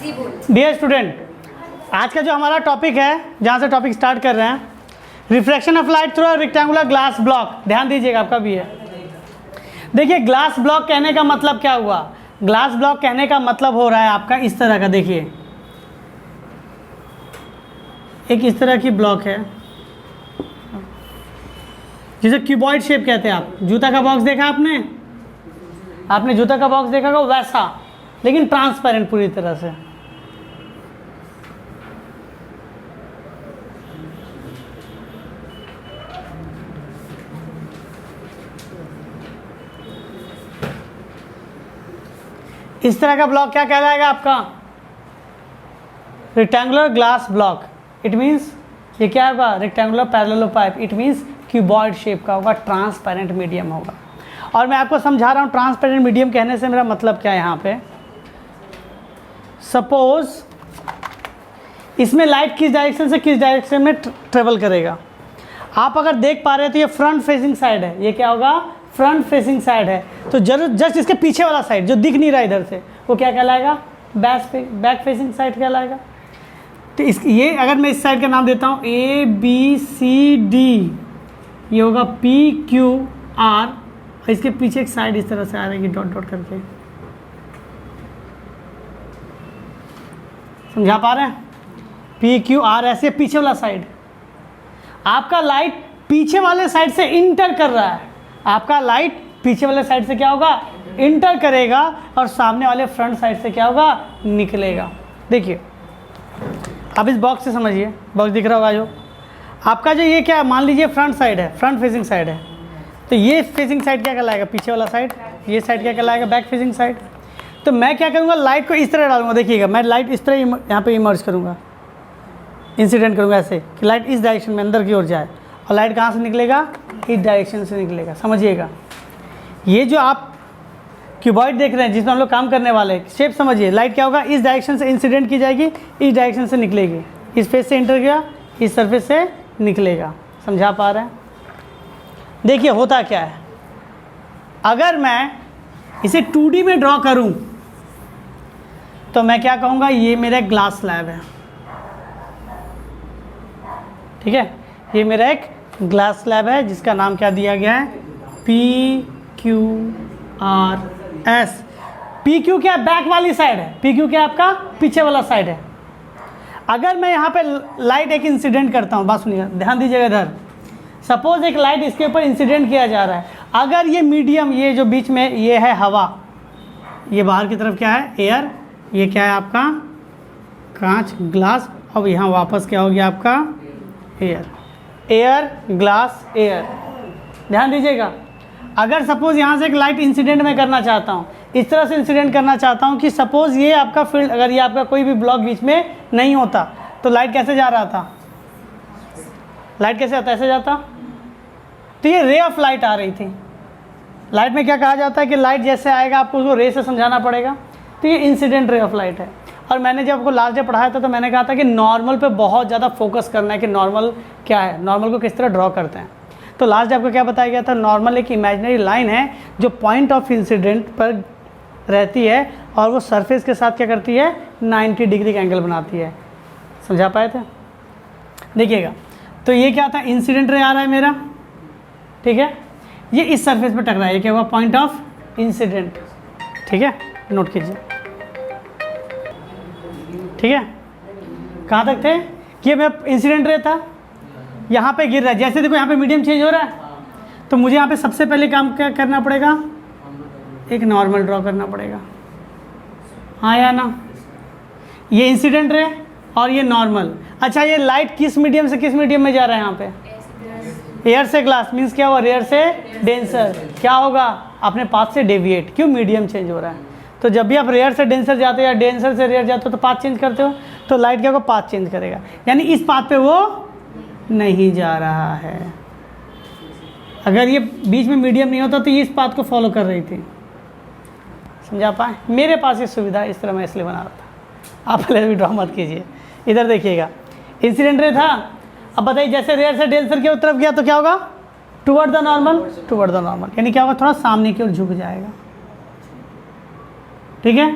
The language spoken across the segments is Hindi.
डियर स्टूडेंट, आज का जो हमारा टॉपिक है, जहाँ से टॉपिक स्टार्ट कर रहे हैं, reflection of light through rectangular glass block. ध्यान दीजिएगा, आपका भी है। देखिए, ग्लास ब्लॉक कहने का मतलब क्या हुआ? ग्लास ब्लॉक कहने का मतलब हो रहा है आपका इस तरह का। देखिए, एक इस तरह की ब्लॉक है जिसे क्यूबॉइड शेप कहते हैं। आप जूता का बॉक्स देखा आपने जूता का बॉक्स देखा होगा, वैसा, लेकिन ट्रांसपेरेंट पूरी तरह से। इस तरह का ब्लॉक क्या कहलाएगा आपका? Rectangular glass block. It means ये क्या होगा? Rectangular parallelepiped. It means cuboid shape का होगा, ट्रांसपेरेंट मीडियम होगा। और मैं आपको समझा रहा हूँ ट्रांसपेरेंट मीडियम कहने से मेरा मतलब क्या है। यहाँ पे सपोज इसमें लाइट किस डायरेक्शन से किस डायरेक्शन में ट्रेवल करेगा। आप अगर देख पा रहे हो तो ये फ्रंट फेसिंग साइड है। ये क्या होगा? फ्रंट फेसिंग साइड है। तो जस्ट इसके पीछे वाला साइड जो दिख नहीं रहा इधर से, वो क्या कहलाएगा? बैक फेसिंग साइड कहलाएगा। तो ये अगर मैं इस साइड का नाम देता हूँ ABCD, ये होगा PQR, और इसके पीछे एक साइड इस तरह से आ रहेगी डॉट डॉट करके। समझा पा रहे हैं? PQR ऐसे पीछे वाला साइड। आपका लाइट पीछे वाले साइड से इंटर कर रहा है। आपका लाइट पीछे वाले साइड से क्या होगा? इंटर करेगा, और सामने वाले फ्रंट साइड से क्या होगा? निकलेगा। देखिए, अब इस बॉक्स से समझिए, बॉक्स दिख रहा होगा जो आपका, जो ये क्या मान लीजिए फ्रंट साइड है, फ्रंट फेसिंग साइड है। तो ये फेसिंग साइड क्या कहलाएगा? पीछे वाला साइड। ये साइड क्या कहलाएगा? Back facing side. तो मैं क्या करूँगा? लाइट को इस तरह डालूंगा। देखिएगा, मैं लाइट इस तरह यहाँ पे इमर्ज करूँगा, इंसिडेंट करूँगा ऐसे कि लाइट इस डायरेक्शन में अंदर की ओर जाए, और लाइट कहाँ से निकलेगा? इस डायरेक्शन से निकलेगा। समझिएगा, ये जो आप क्यूबॉइड देख रहे हैं जिसमें हम लोग काम करने वाले हैं, शेप समझिए। लाइट क्या होगा? इस डायरेक्शन से इंसिडेंट की जाएगी, इस डायरेक्शन से निकलेगी। इस फेस से इंटर किया, इस सरफेस से निकलेगा। समझा पा रहे हैं? देखिए, होता क्या है, अगर मैं इसे 2D में ड्रॉ करूं तो मैं क्या कहूँगा? ये मेरा एक ग्लास स्लैब है। ठीक है, ये मेरा एक ग्लास स्लैब है जिसका नाम क्या दिया गया है? PQRS। PQ क्या? बैक वाली साइड है। PQ क्या? आपका पीछे वाला साइड है। अगर मैं यहाँ पे लाइट एक इंसिडेंट करता हूँ, बात सुनिएगा, ध्यान दीजिएगा इधर। सपोज एक लाइट इसके ऊपर इंसिडेंट किया जा रहा है। अगर ये मीडियम, ये जो बीच में ये है हवा, ये बाहर की तरफ क्या है? एयर। ये क्या है आपका? कांच, ग्लास। अब यहाँ वापस क्या हो गया आपका? एयर। Air, glass, air. ध्यान दीजिएगा, अगर सपोज यहाँ से एक लाइट इंसिडेंट में करना चाहता हूँ, इस तरह से इंसिडेंट करना चाहता हूँ कि सपोज ये आपका फील्ड, अगर ये आपका कोई भी ब्लॉक बीच में नहीं होता तो लाइट कैसे जा रहा था? लाइट कैसे आता? ऐसे जाता। तो ये रे ऑफ लाइट आ रही थी। लाइट में क्या कहा जाता है कि लाइट जैसे आएगा आपको उसको रे से समझाना पड़ेगा। तो ये इंसिडेंट रे ऑफ लाइट है। और मैंने जब आपको लास्ट डे पढ़ाया था तो मैंने कहा था कि नॉर्मल पे बहुत ज़्यादा फोकस करना है कि नॉर्मल क्या है, नॉर्मल को किस तरह ड्रॉ करते हैं। तो लास्ट डे आपको क्या बताया गया था? नॉर्मल एक इमेजिनरी लाइन है जो पॉइंट ऑफ इंसिडेंट पर रहती है, और वो सरफेस के साथ क्या करती है? 90 डिग्री का एंगल बनाती है। समझा पाए थे? देखिएगा, तो ये क्या था? इंसिडेंट रे आ रहा है मेरा, ठीक है, ये इस सरफेस पे टकरा है। ये क्या हुआ? Point of incident. ठीक है, नोट कीजिए। ठीक है, कहाँ तक थे? कि मैं इंसिडेंट रे था, यहाँ पे गिर रहा है। जैसे देखो यहाँ पे मीडियम चेंज हो रहा है, तो मुझे यहाँ पे सबसे पहले काम क्या करना पड़ेगा? एक नॉर्मल ड्रॉ करना पड़ेगा। हाँ या ना? ये इंसिडेंट रे और ये नॉर्मल। अच्छा, ये लाइट किस मीडियम से किस मीडियम में जा रहा है? यहाँ पे एयर से ग्लास। मीन्स क्या हुआ? रेयर से डेंसर। क्या होगा? अपने पाथ से डेविएट। क्यों? मीडियम चेंज हो रहा है। तो जब भी आप रेयर से डेंसर जाते हो या डेंसर से रेयर जाते हो तो पाथ चेंज करते हो, तो लाइट क्या होगा? पाथ चेंज करेगा, यानी इस पाथ पे वो नहीं जा रहा है। अगर ये बीच में मीडियम नहीं होता तो ये इस पाथ को फॉलो कर रही थी। समझा पाए? मेरे पास ये सुविधा इस तरह मैं इसलिए बना रहा था। आप पहले भी ड्रॉ मत कीजिए। इधर देखिएगा, इंसिडेंट रे था। अब बताइए, जैसे रेयर से डेंसर की तरफ गया तो क्या होगा? Toward the normal, toward the normal, यानी क्या होगा? थोड़ा सामने की ओर झुक जाएगा। ठीक है,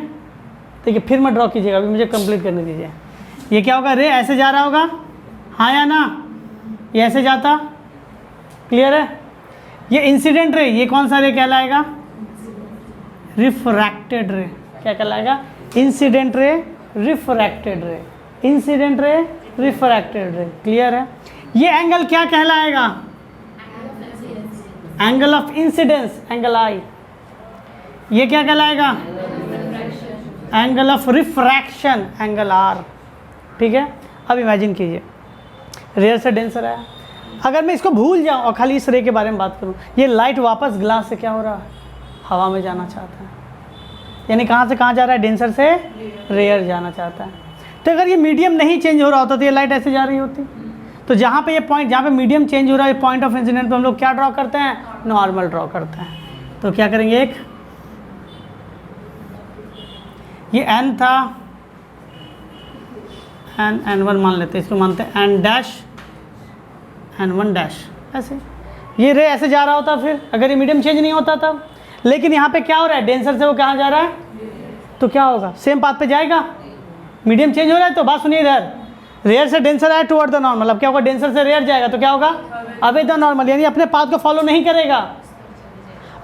देखिए फिर मत ड्रॉ कीजिएगा, अभी मुझे कंप्लीट करने दीजिए। ये क्या होगा, रे ऐसे जा रहा होगा, हाँ या ना, ये ऐसे जाता, क्लियर है। ये इंसिडेंट रे, ये कौन सा रे कहलाएगा, रिफ्रैक्टेड रे। क्या कहलाएगा, इंसिडेंट रे, रिफ्रैक्टेड रे, इंसिडेंट रे, रिफ्रैक्टेड रे, क्लियर है। ये एंगल क्या कहलाएगा, angle of incidence, angle I. ये क्या कहलाएगा, angle of refraction, angle R. ठीक है, अब इमेजिन कीजिए रेयर से डेंसर आया, अगर मैं इसको भूल जाऊं और खाली इस रे के बारे में बात करूं, ये लाइट वापस ग्लास से क्या हो रहा है, हवा में जाना चाहता है, यानी कहाँ से कहाँ जा रहा है, डेंसर से रेयर जाना चाहता है। तो अगर ये मीडियम नहीं चेंज हो रहा होता तो ये लाइट ऐसे जा रही होती। तो जहाँ पे ये पॉइंट, जहाँ पे मीडियम चेंज हो रहा है, पॉइंट ऑफ इंसिडेंट पे हम लोग क्या ड्रॉ करते हैं, नॉर्मल ड्रॉ करते हैं। तो क्या करेंगे, एक ये एन था, N1 मान लेते हैं, इसको मानते हैं N डैश, N1 डैश, ऐसे ये रे ऐसे जा रहा होता फिर, अगर ये मीडियम चेंज नहीं होता तब। लेकिन यहाँ पे क्या हो रहा है, डेंसर से वो कहाँ जा रहा है, तो क्या होगा, सेम पाथ पे जाएगा, मीडियम चेंज हो रहा है। तो बात सुनिए, इधर रेयर से डेंसर आया टुवर्ड द नॉर्मल, अब क्या होगा, डेंसर से रेयर जाएगा तो क्या होगा, अवे द नॉर्मल, यानी अपने पाथ को फॉलो नहीं करेगा।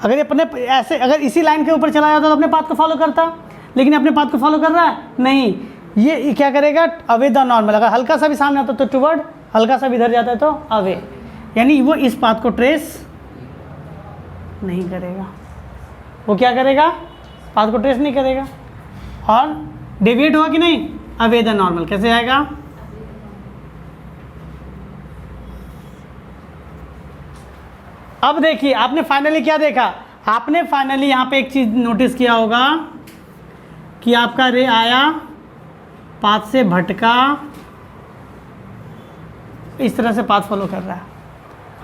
अगर ये अपने ऐसे, अगर इसी लाइन के ऊपर चला जाता तो अपने पाथ को फॉलो करता, लेकिन अपने पाथ को फॉलो कर रहा है नहीं, ये क्या करेगा, अवे द नॉर्मल। अगर हल्का सा भी सामने आता तो टुवर्ड, हल्का सा भी इधर जाता है तो अवे, यानी वो इस पाथ को ट्रेस नहीं करेगा। वो क्या करेगा, पाथ को ट्रेस नहीं करेगा और डेविएट हुआ कि नहीं, अवे द नॉर्मल। कैसे आएगा, अब देखिए आपने फाइनली क्या देखा, आपने फाइनली यहाँ पे एक चीज नोटिस किया होगा कि आपका रे आया, पाथ से भटका, इस तरह से पाथ फॉलो कर रहा है,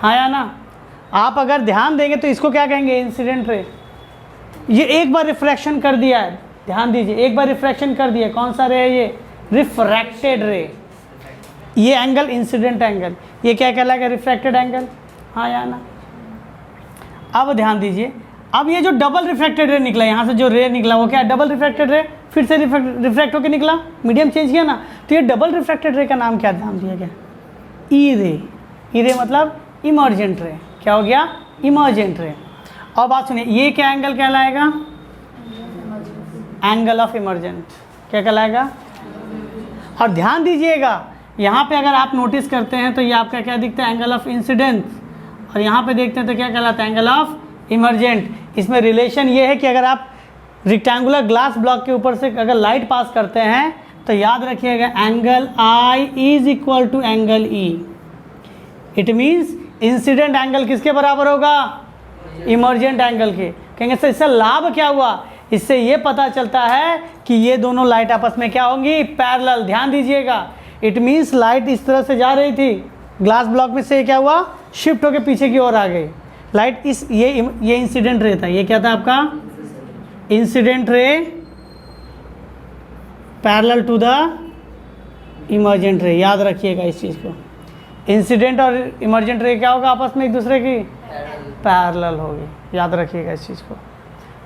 हाँ या ना। आप अगर ध्यान देंगे तो इसको क्या कहेंगे, इंसिडेंट रे। ये एक बार रिफ्रैक्शन कर दिया है, ध्यान दीजिए, एक बार रिफ्रैक्शन कर दिया, कौन सा रे है ये, रिफ्रैक्टेड रे। ये एंगल इंसिडेंट एंगल, ये क्या कहलाएगा, रिफ्रैक्टेड एंगल, हाँ या ना। अब ध्यान दीजिए, अब ये जो डबल रिफ्रैक्टेड रे निकला, यहाँ से जो रे निकला वो क्या है, डबल रिफ्रैक्टेड रे, फिर से रिफ्रैक्ट होकर निकला, मीडियम चेंज किया ना, तो ये डबल रिफ्रैक्टेड रे का नाम क्या ध्यान दिया गया, ई रे। ई रे मतलब इमर्जेंट रे। क्या हो गया, इमर्जेंट रे। और बात सुनिए, ये क्या एंगल कहलाएगा, एंगल ऑफ इमर्जेंट। क्या कहलाएगा, और ध्यान दीजिएगा यहाँ पे अगर आप नोटिस करते हैं तो ये आपका क्या दिखता है, एंगल ऑफ इंसिडेंस, और यहाँ पे देखते हैं तो क्या कहलाता है, एंगल ऑफ इमर्जेंट। इसमें रिलेशन ये है कि अगर आप रेक्टेंगुलर ग्लास ब्लॉक के ऊपर से अगर लाइट पास करते हैं तो याद रखिएगा, angle I is equal to angle E. It means incident angle किसके बराबर होगा, इमर्जेंट एंगल के। कहेंगे सर इससे लाभ क्या हुआ, इससे ये पता चलता है कि ये दोनों लाइट आपस में क्या होंगी, पैरेलल। ध्यान दीजिएगा, इट मीन्स लाइट इस तरह से जा रही थी, ग्लास ब्लॉक में से क्या हुआ, शिफ्ट होकर पीछे की ओर आ गई लाइट। इस ये इंसिडेंट रे था, ये क्या था आपका, incident ray parallel to the emergent रे। याद रखिएगा इस चीज़ को, इंसिडेंट और इमर्जेंट रे क्या होगा, आपस में एक दूसरे की पैरेलल होगी। याद रखिएगा इस चीज़ को,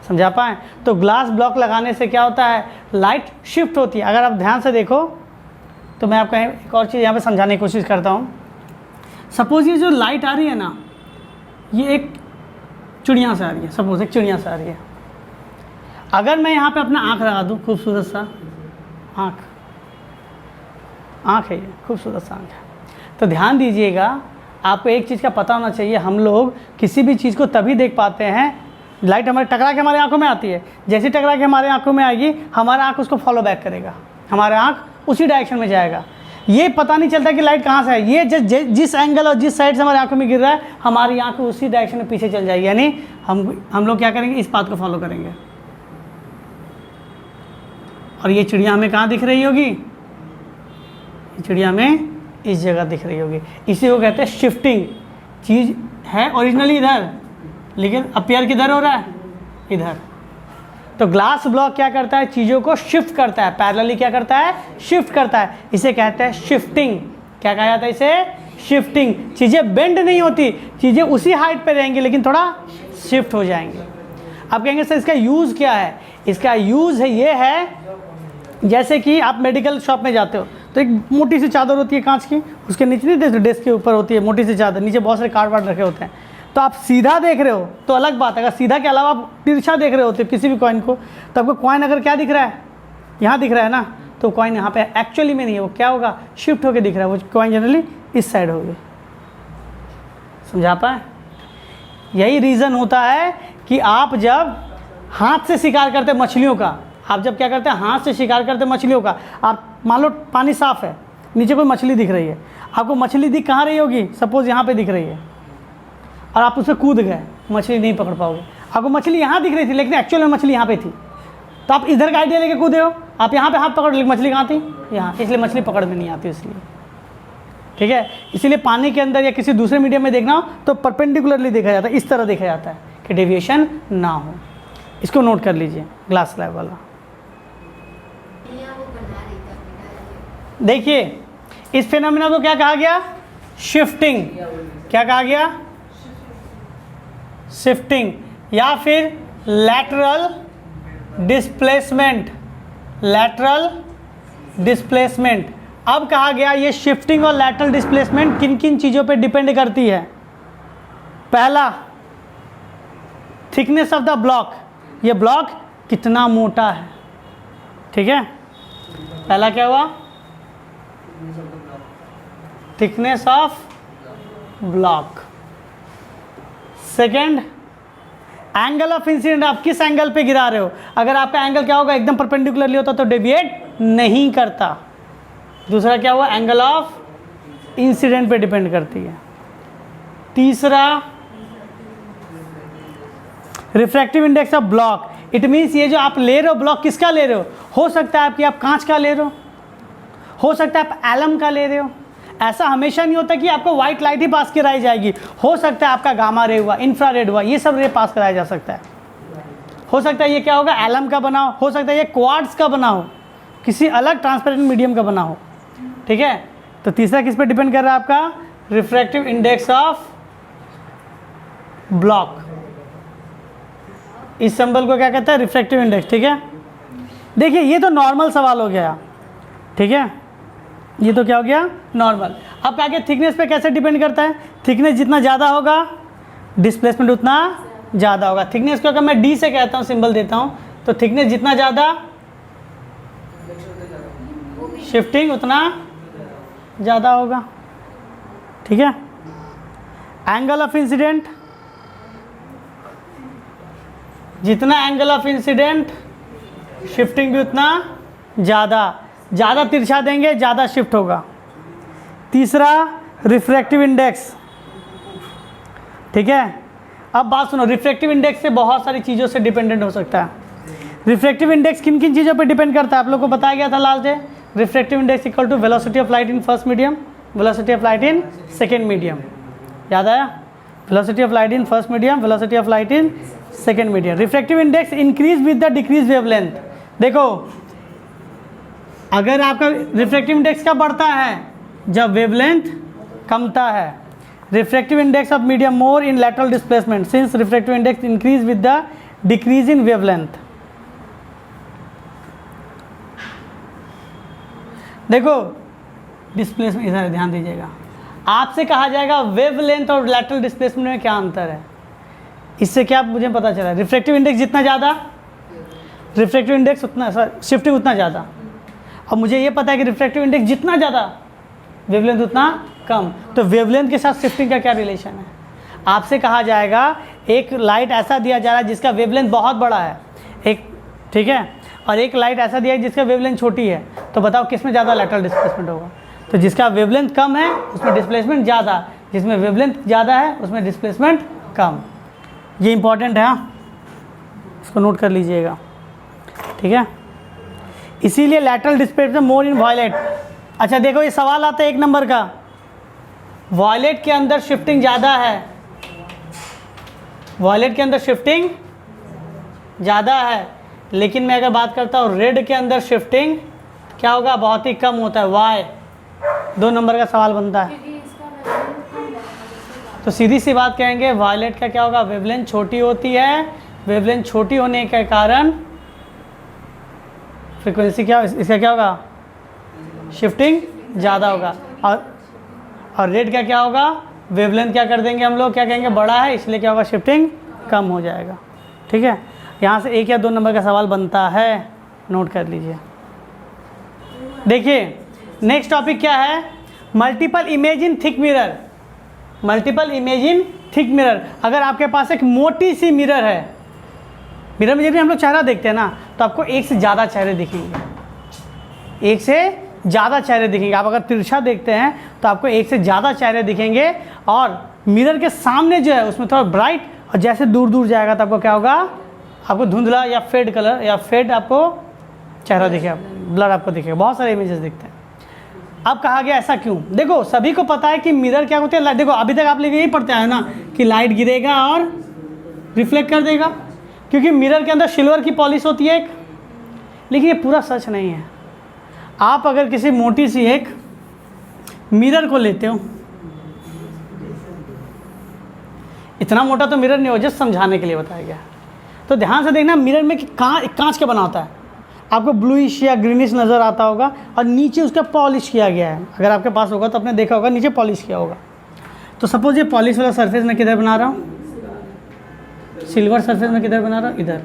समझा पाएँ। तो ग्लास ब्लॉक लगाने से क्या होता है, लाइट शिफ्ट होती है। अगर आप ध्यान से देखो तो मैं आपको एक और चीज़ यहाँ पे समझाने की कोशिश करता हूँ। सपोज ये जो लाइट आ रही है ना, ये एक चिड़िया से आ रही है, सपोज एक चिड़िया से आ रही है। अगर मैं यहाँ पे अपना आँख लगा दूँ, खूबसूरत सा आँख है, ये खूबसूरत सा आँख है, तो ध्यान दीजिएगा, आपको एक चीज़ का पता होना चाहिए, हम लोग किसी भी चीज़ को तभी देख पाते हैं, लाइट हमारे टकरा के हमारे आंखों में आती है, जैसे टकरा के हमारे आंखों में आएगी, हमारा आँख उसको फॉलो बैक करेगा, हमारा आँख उसी डायरेक्शन में जाएगा। ये पता नहीं चलता कि लाइट कहाँ से है, ये जिस एंगल और जिस साइड से हमारे आंखों में गिर रहा है, हमारी आँख उसी डायरेक्शन में पीछे चल जाएगी। यानी हम लोग क्या करेंगे, इस पाथ को फॉलो करेंगे। और ये चिड़िया हमें कहाँ दिख रही होगी, चिड़िया में इस जगह दिख रही होगी। इसी को कहते हैं शिफ्टिंग। चीज़ है ओरिजिनली इधर, लेकिन अपीयर किधर हो रहा है, इधर। तो ग्लास ब्लॉक क्या करता है, चीज़ों को शिफ्ट करता है, पैरेलली क्या करता है, शिफ्ट करता है। इसे कहते हैं शिफ्टिंग। क्या कहा जाता है इसे, शिफ्टिंग। चीज़ें बेंड नहीं होती, चीज़ें उसी हाइट पे रहेंगी लेकिन थोड़ा शिफ्ट हो जाएंगी। अब कहेंगे सर इसका यूज़ क्या है, इसका यूज़ है ये है जैसे कि आप मेडिकल शॉप में जाते हो तो एक मोटी सी चादर होती है कांच की, उसके नीचे नहीं डेस्क के ऊपर होती है मोटी सी चादर, नीचे बहुत सारे कार्ड वार्ड रखे होते हैं। तो आप सीधा देख रहे हो तो अलग बात है, अगर सीधा के अलावा आप तिरछा देख रहे होते हो किसी भी कॉइन को, तो आपको कॉइन अगर क्या दिख रहा है, यहाँ दिख रहा है ना, तो कॉइन यहाँ पे एक्चुअली में नहीं है, वो क्या होगा, शिफ्ट होकर दिख रहा है, वो कॉइन जनरली इस साइड होगी। समझा पाए? यही रीज़न होता है कि आप जब हाथ से शिकार करते मछलियों का, आप जब क्या करते हैं, हाथ से शिकार करते मछलियों का, आप मान लो पानी साफ़ है, नीचे कोई मछली दिख रही है, आपको मछली दिख कहाँ रही होगी, सपोज़ यहाँ पे दिख रही है, और आप उससे कूद गए, मछली नहीं पकड़ पाओगे। आपको मछली यहाँ दिख रही थी लेकिन एक्चुअल में मछली यहाँ पे थी, तो आप इधर का आइडिया लेके कूदे हो, आप यहाँ पे हाथ पकड़, लेकिन मछली कहाँ थी, यहाँ, इसलिए मछली पकड़ में नहीं आती इसलिए। ठीक है, इसीलिए पानी के अंदर या किसी दूसरे मीडियम में देखना हो तो परपेंडिकुलरली देखा जाता है, इस तरह देखा जाता है कि डेविएशन ना हो। इसको नोट कर लीजिए, ग्लास स्लैब वाला। देखिए इस फिनोमेना को क्या कहा गया, शिफ्टिंग। क्या कहा गया, शिफ्टिंग, या फिर लैटरल डिस्प्लेसमेंट। Lateral displacement. अब कहा गया ये शिफ्टिंग और लैटरल डिस्प्लेसमेंट किन किन चीज़ों पे डिपेंड करती है। पहला, थिकनेस ऑफ द ब्लॉक, ये ब्लॉक कितना मोटा है। ठीक है, पहला क्या हुआ, thickness of block. Second, angle of incident, आप किस एंगल पे गिरा रहे हो। अगर आपका एंगल क्या होगा, एकदम परपेंडिकुलरली होता तो डेविएट नहीं करता। दूसरा क्या हुआ, एंगल ऑफ इंसिडेंट पे डिपेंड करती है। तीसरा, refractive index of block. It means ये जो आप ले रहे हो ब्लॉक किसका ले रहे हो सकता है आपकी आप कांच का ले रहे हो सकता है आप एलम का ले रहे हो। ऐसा हमेशा नहीं होता कि आपको व्हाइट लाइट ही पास कराई जाएगी, हो सकता है आपका गामा रे हुआ, इंफ्रारेड हुआ, ये सब रे पास कराया जा सकता है। हो सकता है ये क्या होगा, एलम का बना हो सकता है ये क्वार्ट्ज का बना हो, किसी अलग ट्रांसपेरेंट मीडियम का बना हो। ठीक है, तो तीसरा किस पे डिपेंड कर रहा है आपका, रिफ्रैक्टिव इंडेक्स ऑफ ब्लॉक। इस सिंबल को क्या कहता है, रिफ्रैक्टिव इंडेक्स। ठीक है, देखिए ये तो नॉर्मल सवाल हो गया। ठीक है, ये तो क्या हो गया, नॉर्मल। अब आगे थिकनेस पे कैसे डिपेंड करता है, थिकनेस जितना ज़्यादा होगा डिस्प्लेसमेंट उतना ज़्यादा होगा। थिकनेस को अगर मैं डी से कहता हूँ, सिंबल देता हूँ, तो थिकनेस जितना ज़्यादा शिफ्टिंग उतना ज़्यादा होगा। ठीक है, एंगल ऑफ इंसिडेंट, जितना एंगल ऑफ इंसिडेंट शिफ्टिंग भी उतना ज़्यादा तिरछा देंगे ज़्यादा शिफ्ट होगा। तीसरा, रिफ्रैक्टिव इंडेक्स। ठीक है, अब बात सुनो, रिफ्रैक्टिव इंडेक्स से बहुत सारी चीज़ों से डिपेंडेंट हो सकता है। रिफ्रैक्टिव इंडेक्स किन किन चीज़ों पे डिपेंड करता है, आप लोग को बताया गया था last day. Refractive index equal to velocity of light in first medium, velocity of light in second medium. याद आया, velocity of light in first medium, velocity of light in second medium. Refractive index increase with the decrease wavelength. देखो अगर आपका रिफ्रैक्टिव इंडेक्स क्या बढ़ता है, जब वेवलेंथ कमता है। Refractive index of medium more in lateral displacement since refractive index increase with the decrease in wavelength. देखो डिस्प्लेसमेंट, इधर ध्यान दीजिएगा, आपसे कहा जाएगा वेवलेंथ और लैटरल डिस्प्लेसमेंट में क्या अंतर है। इससे क्या मुझे पता चला, रिफ्रैक्टिव इंडेक्स जितना ज़्यादा रिफ्रैक्टिव इंडेक्स उतना शिफ्टिंग उतना ज़्यादा। अब मुझे ये पता है कि रिफ्रैक्टिव इंडेक्स जितना ज़्यादा वेवलेंथ उतना कम, तो वेवलेंथ के साथ शिफ्टिंग का क्या रिलेशन है। आपसे कहा जाएगा एक लाइट ऐसा दिया जा रहा है जिसका वेवलेंथ बहुत बड़ा है एक, ठीक है, और एक लाइट ऐसा दिया है जिसका वेवलेंथ छोटी है, तो बताओ किस में ज़्यादा लैटरल डिस्प्लेसमेंट होगा। तो जिसका वेवलेंथ कम है उसमें डिस्प्लेसमेंट ज़्यादा, जिसमें वेवलेंथ ज़्यादा है उसमें डिस्प्लेसमेंट कम। ये इंपॉर्टेंट है, इसको नोट कर लीजिएगा। ठीक है, इसीलिए लैटरल डिस्प्लेसमेंट मोर इन वॉयलेट। अच्छा देखो ये सवाल आता है 1 नंबर का, वॉयलेट के अंदर शिफ्टिंग ज़्यादा है, वॉयलेट के अंदर शिफ्टिंग ज़्यादा है, लेकिन मैं अगर बात करता हूँ रेड के अंदर शिफ्टिंग क्या होगा, बहुत ही कम होता है। वाई 2 नंबर का सवाल बनता है। तो सीधी सी बात कहेंगे, वायलेट का क्या होगा, वेवलेंथ छोटी होती है, वेवलेंथ छोटी होने के कारण फ्रीक्वेंसी क्या, इसका क्या होगा, शिफ्टिंग ज़्यादा होगा, और रेट का क्या होगा, वेवलेंथ क्या कर देंगे हम लोग, क्या कहेंगे, बड़ा है, इसलिए क्या होगा, शिफ्टिंग कम हो जाएगा। ठीक है, यहाँ से 1 या 2 नंबर का सवाल बनता है, नोट कर लीजिए। देखिए नेक्स्ट टॉपिक क्या है, multiple image in thick mirror. Multiple image in thick mirror, अगर आपके पास एक मोटी सी मिरर है, मिरर में जब हम लोग चेहरा देखते हैं ना, तो आपको एक से ज़्यादा चेहरे दिखेंगे, एक से ज़्यादा चेहरे दिखेंगे। आप अगर तिरछा देखते हैं तो आपको एक से ज़्यादा चेहरे दिखेंगे, और मिरर के सामने जो है उसमें थोड़ा ब्राइट, और जैसे दूर दूर जाएगा तो आपको क्या होगा, आपको धुंधला या फेड कलर या फेड आपको चेहरा दिखेगा, ब्लर आपको दिखेगा, बहुत सारे इमेजेस दिखते हैं। अब कहा गया ऐसा क्यों, देखो सभी को पता है कि मिरर क्या होते हैं, देखो अभी तक आप लोग यही पढ़ते आए ना कि लाइट गिरेगा और रिफ्लेक्ट कर देगा, क्योंकि मिरर के अंदर सिल्वर की पॉलिश होती है एक। लेकिन ये पूरा सच नहीं है। आप अगर किसी मोटी सी एक मिरर को लेते हो, इतना मोटा तो मिरर नहीं हो, जस्ट समझाने के लिए बताया गया, तो ध्यान से देखना मिरर में कि कांच का बना होता है, आपको ब्लूइश या ग्रीनिश नज़र आता होगा, और नीचे उसका पॉलिश किया गया है। अगर आपके पास होगा तो आपने देखा होगा नीचे पॉलिश किया होगा। तो सपोज ये पॉलिश वाला सरफेस मैं किधर बना रहा हूँ, सिल्वर सरफेस में किधर बना रहा हूँ, इधर,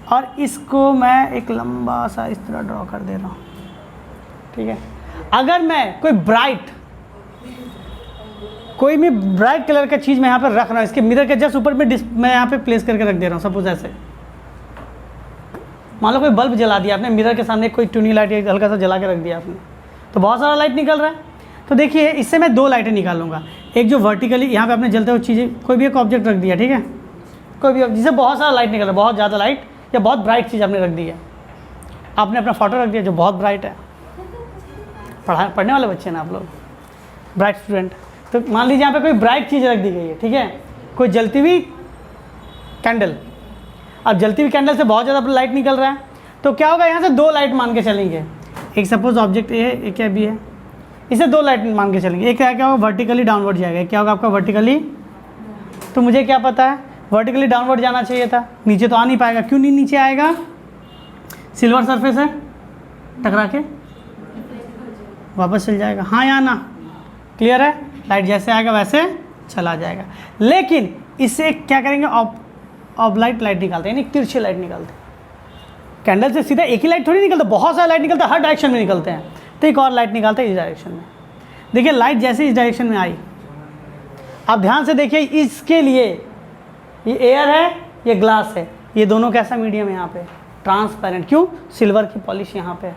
और इसको मैं एक लंबा सा इस तरह ड्रॉ कर दे रहा हूँ। ठीक है, अगर मैं कोई भी ब्राइट कलर का चीज़ मैं यहाँ पर रख रहा हूँ, इसके मिरर के जस्ट ऊपर में मैं यहाँ पे प्लेस करके रख दे रहा हूँ, सपोज ऐसे, मान लो कोई बल्ब जला दिया आपने मिरर के सामने, कोई टूनी लाइट हल्का सा जला के रख दिया आपने, तो बहुत सारा लाइट निकल रहा है। तो देखिए इससे मैं 2 लाइटें निकालूंगा, एक जो वर्टिकली यहाँ पे आपने जलते हुए चीज़ें, कोई भी एक ऑब्जेक्ट रख दिया, ठीक है, कोई भी जिससे बहुत सारा लाइट निकल रहा है, बहुत ज़्यादा लाइट या बहुत ब्राइट चीज़ आपने रख दी है, आपने अपना फोटो रख दिया जो बहुत ब्राइट है, पढ़ने वाले बच्चे ना आप लोग, ब्राइट स्टूडेंट, तो मान लीजिए यहाँ पे कोई ब्राइट चीज़ रख दी गई है, ठीक है, कोई जलती हुई कैंडल। अब जलती हुई कैंडल से बहुत ज़्यादा लाइट निकल रहा है, तो क्या होगा, यहाँ से 2 लाइट मान के चलेंगे, एक सपोज ऑब्जेक्ट ए है, एक क्या बी है, इसे 2 लाइट मान के चलेंगे, एक क्या होगा, वर्टिकली डाउनवर्ड जाएगा, क्या होगा आपका वर्टिकली, तो मुझे क्या पता है वर्टिकली डाउनवर्ड जाना चाहिए था, नीचे तो आ नहीं पाएगा, क्यों नहीं नीचे आएगा, सिल्वर सरफेस है, टकरा के वापस चल जाएगा, हाँ या ना, क्लियर है, लाइट जैसे आएगा वैसे चला जाएगा। लेकिन इससे क्या करेंगे, ऑब्लाइट लाइट निकालते हैं, यानी तिरछी लाइट निकालते हैं, कैंडल से सीधा एक ही लाइट थोड़ी निकलता, बहुत सारा लाइट निकलता है, हर डायरेक्शन में निकलते हैं, तो एक और लाइट निकालते हैं इस डायरेक्शन में। देखिए लाइट जैसे इस डायरेक्शन में आई, आप ध्यान से देखिए, इसके लिए ये एयर है, ये ग्लास है, ये दोनों कैसा मीडियम है यहाँ पे, ट्रांसपेरेंट, क्यों, सिल्वर की पॉलिश यहाँ पे है,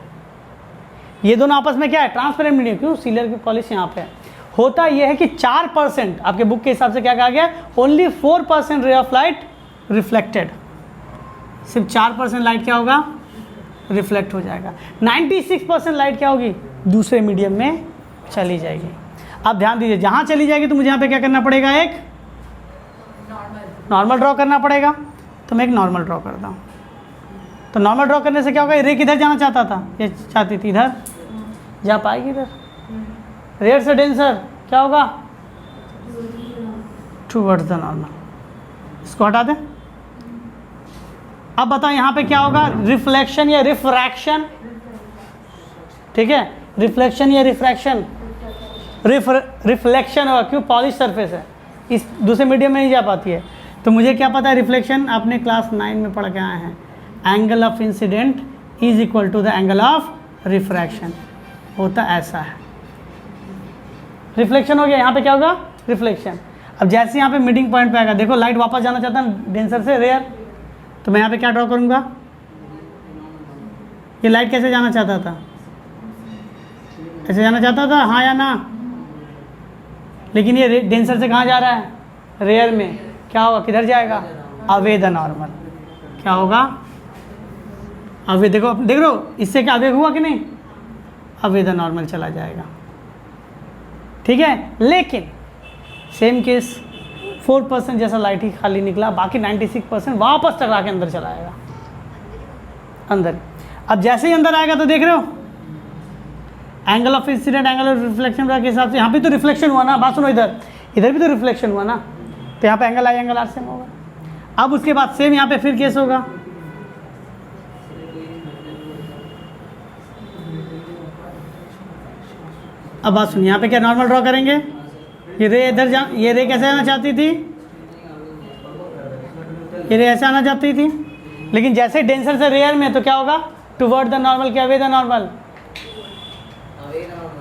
ये दोनों आपस में क्या है, ट्रांसपेरेंट मीडियम, क्यों, सिल्वर की पॉलिश यहाँ पे है। होता यह है कि 4%, आपके बुक के हिसाब से क्या कहा गया, only 4% ray of light reflected, सिर्फ 4% लाइट क्या होगा, रिफ्लेक्ट हो जाएगा, 96% लाइट क्या होगी, दूसरे मीडियम में चली जाएगी। अब ध्यान दीजिए, जहाँ चली जाएगी तो मुझे यहाँ पे क्या करना पड़ेगा, एक नॉर्मल ड्रॉ करना पड़ेगा, तो मैं एक नॉर्मल ड्रॉ करता हूँ। तो नॉर्मल ड्रॉ करने से क्या होगा, रे किधर जाना चाहता था, ये चाहती थी इधर, जा पाएगी इधर, रेयर से डेंसर क्या होगा, टुवर्ड्स द नॉर्मल, इसको हटा दें। अब बताओ यहाँ पे क्या होगा, रिफ्लेक्शन या रिफ्रैक्शन, ठीक है, रिफ्लेक्शन या रिफ्रैक्शन, रिफ्लेक्शन होगा, क्यों, पॉलिश सरफेस है, इस दूसरे मीडियम में नहीं जा पाती है। तो मुझे क्या पता है, रिफ्लेक्शन आपने क्लास 9 में पढ़ के आए हैं, angle of incident is equal to the angle of refraction, होता ऐसा है। रिफ्लेक्शन हो गया, यहाँ पे क्या होगा, रिफ्लेक्शन। अब जैसे यहाँ पे मीटिंग पॉइंट पे आएगा, देखो लाइट वापस जाना चाहता है डेंसर से रेयर, तो मैं यहाँ पे क्या ड्रॉ करूँगा, ये लाइट कैसे जाना चाहता था, ऐसे जाना चाहता था, हाँ या ना, लेकिन ये डेंसर से कहाँ जा रहा है, रेयर में, क्या होगा, किधर जाएगा, अवे द नॉर्मल, क्या होगा, अवे, देखो देख लो इससे क्या अवे हुआ कि नहीं, अवे द नॉर्मल चला जाएगा, ठीक है। लेकिन सेम केस 4% जैसा लाइट ही खाली निकला, बाकी 96% वापस टकरा के अंदर चला आएगा, अंदर। अब जैसे ही अंदर आएगा तो देख रहे हो angle of incident, angle of reflection के हिसाब से, यहाँ पे तो रिफ्लेक्शन हुआ ना, बात सुनो, इधर भी तो रिफ्लेक्शन हुआ ना, तो यहाँ पे angle I angle R same होगा। अब उसके बाद सेम यहाँ पे फिर केस होगा, अब बात सुनिए, यहाँ पे क्या नॉर्मल ड्रॉ करेंगे, ये रे इधर जा, ये रे कैसे आना चाहती थी, ये रे ऐसे आना चाहती थी, लेकिन जैसे डेंसर से रेयर में तो क्या होगा, टुवर्ड द नॉर्मल, क्या अवे द नॉर्मल,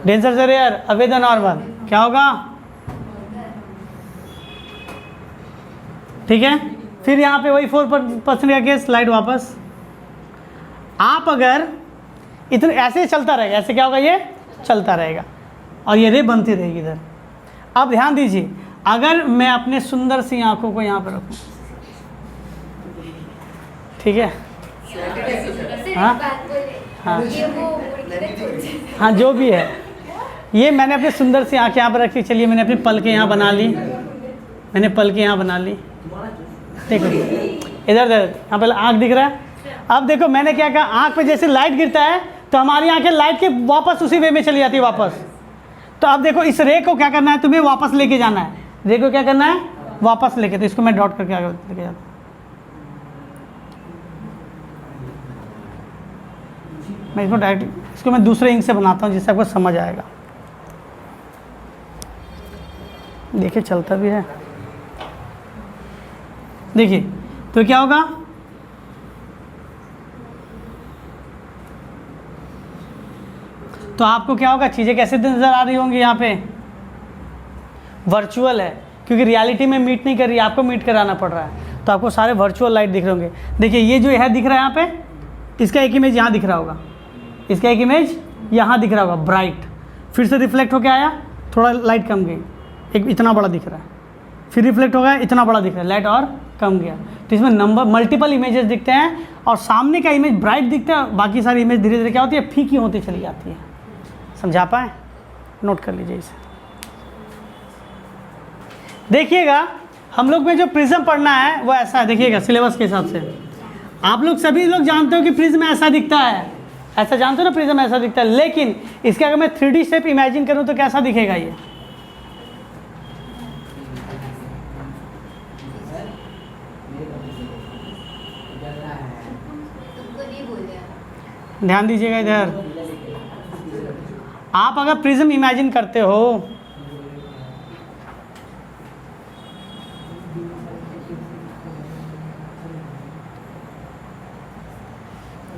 डेंसर से रेयर अवे द नॉर्मल, क्या होगा, ठीक है। फिर यहाँ पे वही 4% का केस, स्लाइड वापस। आप अगर इधर ऐसे चलता रहेगा, ऐसे क्या होगा, ये चलता रहेगा और ये रे बनती रहेगी इधर। अब ध्यान दीजिए, अगर मैं अपने सुंदर सी आंखों को यहाँ पर रखूँ, ठीक है, हाँ हाँ हाँ, जो भी है, ये मैंने अपनी सुंदर सी आंखें यहाँ पर रखी, चलिए मैंने अपनी पल के यहाँ बना ली, मैंने पल के यहाँ बना ली, देखो इधर इधर यहाँ पर आँख दिख रहा है। अब देखो मैंने क्या कहा, आँख पे जैसे लाइट गिरता है तो हमारी आंखें लाइट के वापस उसी वे में चली जाती है वापस। तो अब देखो इस रे को क्या करना है, तुम्हें वापस लेके जाना है, रे को क्या करना है, वापस लेके, तो इसको मैं डॉट करके आगे लेके जाता हूँ। मैं इसको डायरेक्ट, इसको मैं दूसरे इंक से बनाता हूँ जिससे आपको समझ आएगा। देखिए चलता भी है, देखिए तो क्या होगा, तो आपको क्या होगा, चीज़ें कैसे नज़र आ रही होंगी, यहाँ पे वर्चुअल है क्योंकि रियलिटी में मीट नहीं कर रही है, आपको मीट कराना पड़ रहा है, तो आपको सारे वर्चुअल लाइट दिख रहे होंगे। देखिए ये जो है दिख रहा है यहाँ पे, इसका एक इमेज यहाँ दिख रहा होगा, इसका एक इमेज यहाँ दिख रहा होगा ब्राइट, फिर से रिफ्लेक्ट होकर आया, थोड़ा लाइट कम गई, एक इतना बड़ा दिख रहा है, फिर रिफ्लेक्ट हो गया, इतना बड़ा दिख रहा है, लाइट और कम गया। तो इसमें नंबर मल्टीपल इमेजेस दिखते हैं और सामने का इमेज ब्राइट दिखता है, बाकी सारी इमेज धीरे धीरे क्या होती है, फीकी होती चली जाती है। समझा पाए, नोट कर लीजिए इसे। देखिएगा हम लोग में जो प्रिज्म पढ़ना है वो ऐसा है, देखिएगा सिलेबस के हिसाब से आप लोग सभी लोग जानते हो कि प्रिज्म ऐसा दिखता है, ऐसा जानते हो ना, प्रिज्म ऐसा दिखता है, लेकिन इसके अगर मैं 3D शेप इमेजिन करूं तो कैसा दिखेगा ये, ध्यान दीजिएगा इधर। आप अगर प्रिज्म इमेजिन करते हो,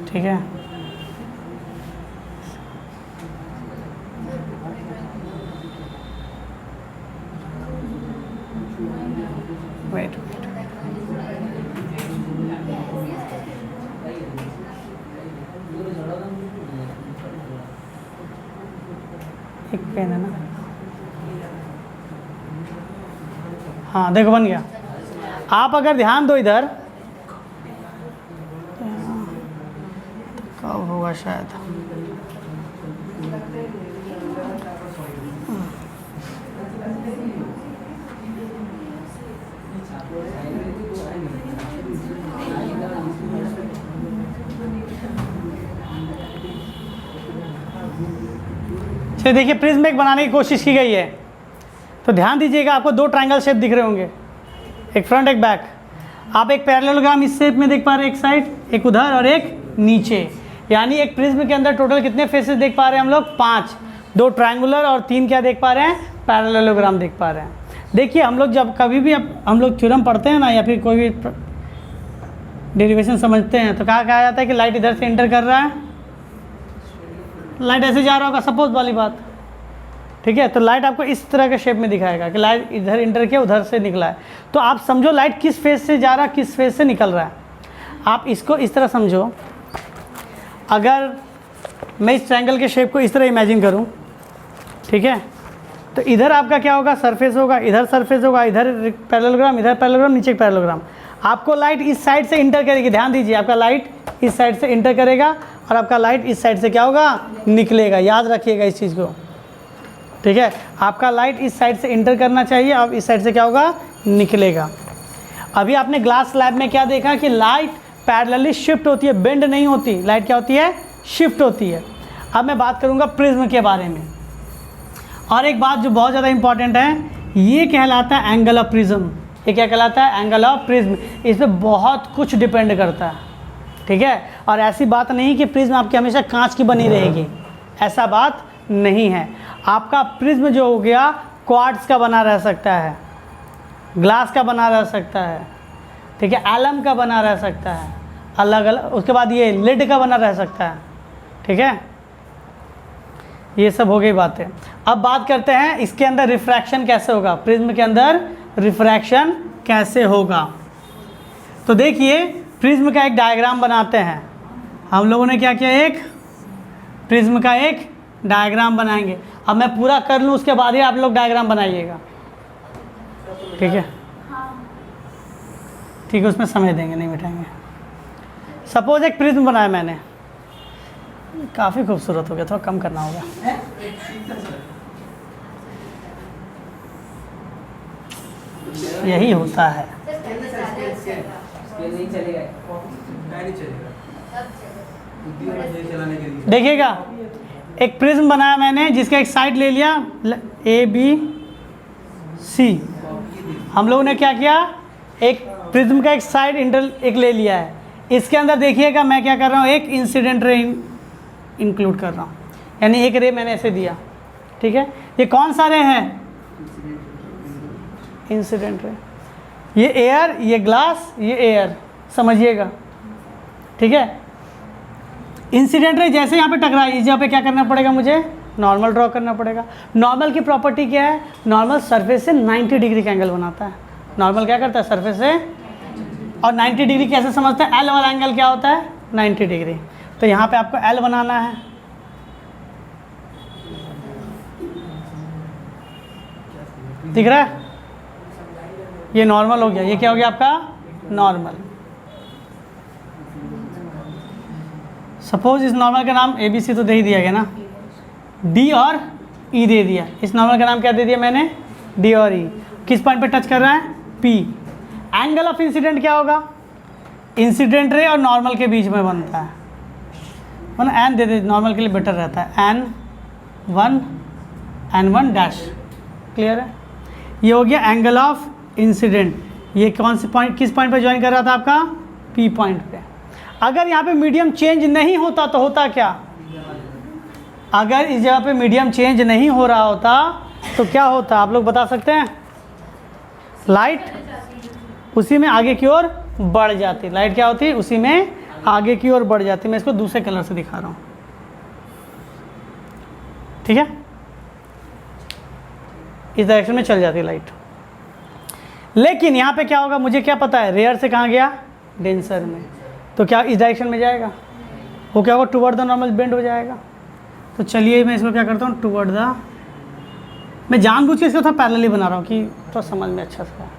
ठीक है, वेट एक पेन है ना, हाँ देखो बन गया। आप अगर ध्यान दो इधर, कब होगा शायद, चलिए देखिए प्रिज्म एक बनाने की कोशिश की गई है, तो ध्यान दीजिएगा आपको दो ट्रायंगल शेप दिख रहे होंगे, एक फ्रंट एक बैक। आप एक पैरेललोग्राम इस शेप में देख पा रहे हैं, एक साइड, एक उधर और एक नीचे, यानी एक प्रिज्म के अंदर टोटल कितने फेसेस देख पा रहे हैं हम लोग, 5, 2 ट्रायंगुलर और 3 क्या देख पा रहे हैं, पैरेललोग्राम देख पा रहे हैं। देखिए हम लोग जब कभी भी हम लोग थ्योरम पढ़ते हैं ना, या फिर कोई भी डेरिवेशन समझते हैं, तो कहा जाता है कि लाइट इधर से एंटर कर रहा है, लाइट ऐसे जा रहा होगा, सपोज वाली बात, ठीक है, तो लाइट आपको इस तरह के शेप में दिखाएगा कि लाइट इधर इंटर किया, उधर से निकला है, तो आप समझो लाइट किस फेस से जा रहा है, किस फेस से निकल रहा है। आप इसको इस तरह समझो, अगर मैं इस ट्रायंगल के शेप को इस तरह इमेजिन करूं, ठीक है, तो इधर आपका क्या होगा, सरफेस होगा, इधर सरफेस होगा, इधर पैरेललोग्राम, इधर पैरेललोग्राम, नीचे पैरेललोग्राम। आपको लाइट इस साइड से इंटर करेगी, ध्यान दीजिए, आपका लाइट इस साइड से इंटर करेगा और आपका लाइट इस साइड से क्या होगा, निकलेगा। याद रखिएगा इस चीज़ को, ठीक है, आपका लाइट इस साइड से इंटर करना चाहिए, अब इस साइड से क्या होगा, निकलेगा। अभी आपने ग्लास स्लैब में क्या देखा कि लाइट पैरेलली शिफ्ट होती है, बेंड नहीं होती, लाइट क्या होती है, शिफ्ट होती है। अब मैं बात करूंगा प्रिज्म के बारे में, और एक बात जो बहुत ज़्यादा इंपॉर्टेंट है, ये कहलाता है एंगल ऑफ प्रिज्म। ये क्या कहलाता है, एंगल ऑफ प्रिज्म। इस पर बहुत कुछ डिपेंड करता है, ठीक है, और ऐसी बात नहीं कि प्रिज्म आपकी हमेशा कांच की बनी रहेगी, ऐसा बात नहीं है। आपका प्रिज्म जो हो गया क्वार्ट्ज का बना रह सकता है, ग्लास का बना रह सकता है, ठीक है, एलम का बना रह सकता है, अलग अलग। उसके बाद ये लिड का बना रह सकता है, ठीक है। ये सब हो गई बातें। अब बात करते हैं इसके अंदर रिफ्रैक्शन कैसे होगा, प्रिज्म के अंदर रिफ्रैक्शन कैसे होगा। तो देखिए प्रिज्म का एक डायग्राम बनाते हैं। हम लोगों ने क्या किया, एक प्रिज्म का एक डायग्राम बनाएंगे। अब मैं पूरा कर लूँ उसके बाद ही आप लोग डायग्राम बनाइएगा, ठीक है। ठीक है, उसमें समय देंगे, नहीं बिठाएंगे। सपोज एक प्रिज्म बनाया मैंने, काफ़ी खूबसूरत हो गया, थोड़ा कम करना होगा। यही होता है। देखिएगा, एक प्रिज्म बनाया मैंने जिसका एक साइड ले लिया ABC। हम लोगों ने क्या किया, एक प्रिज्म का एक साइड एक ले लिया है। इसके अंदर देखिएगा मैं क्या कर रहा हूँ, एक इंसिडेंट रे इंक्लूड कर रहा हूँ, यानी एक रे मैंने ऐसे दिया, ठीक है। ये कौन सा रे है, इंसिडेंट रे। ये एयर, ये ग्लास, ये एयर, समझिएगा, ठीक है। इंसिडेंट रे जैसे यहाँ पे टकराई, इस जगह पे क्या करना पड़ेगा, मुझे नॉर्मल ड्रॉ करना पड़ेगा। नॉर्मल की प्रॉपर्टी क्या है, नॉर्मल सरफेस से 90 डिग्री का एंगल बनाता है। नॉर्मल क्या करता है, सरफेस से, और 90 डिग्री कैसे समझते हैं, एल वाला एंगल क्या होता है, 90 डिग्री। तो यहाँ पे आपको एल बनाना है, दिख रहा है, ये नॉर्मल हो गया। ये क्या हो गया आपका, नॉर्मल। सपोज इस नॉर्मल का नाम ABC तो दे ही दिया गया ना, D और E दे दिया। इस नॉर्मल का नाम क्या दे दिया मैंने, D और E। किस पॉइंट पे टच कर रहा है, P। एंगल ऑफ इंसिडेंट क्या होगा, इंसिडेंट रे और नॉर्मल के बीच में बनता है, मतलब एन दे दे, नॉर्मल के लिए बेटर रहता है, N1 डैश। क्लियर है, ये हो गया एंगल ऑफ इंसिडेंट। ये कौन से पॉइंट, किस पॉइंट पे ज्वाइन कर रहा था आपका, P पॉइंट पे। अगर यहाँ पे मीडियम चेंज नहीं होता तो होता क्या, अगर इस जगह पे मीडियम चेंज नहीं हो रहा होता तो क्या होता, आप लोग बता सकते हैं, लाइट उसी में आगे की ओर बढ़ जाती। लाइट क्या होती है, उसी में आगे की ओर बढ़ जाती। मैं इसको दूसरे कलर से दिखा रहा हूँ, ठीक है। इस डायरेक्शन में चल जाती है लाइट। लेकिन यहाँ पे क्या होगा, मुझे क्या पता है, रेयर से कहाँ गया, डेंसर में, तो क्या इस डायरेक्शन में जाएगा, वो क्या होगा, टुवर्ड द नॉर्मल बेंड हो जाएगा। तो चलिए मैं इसको क्या करता हूँ, टुवर्ड द, मैं जानबूझ के इसको थोड़ा पैरेलली बना रहा हूँ कि थोड़ा समझ में अच्छा सा।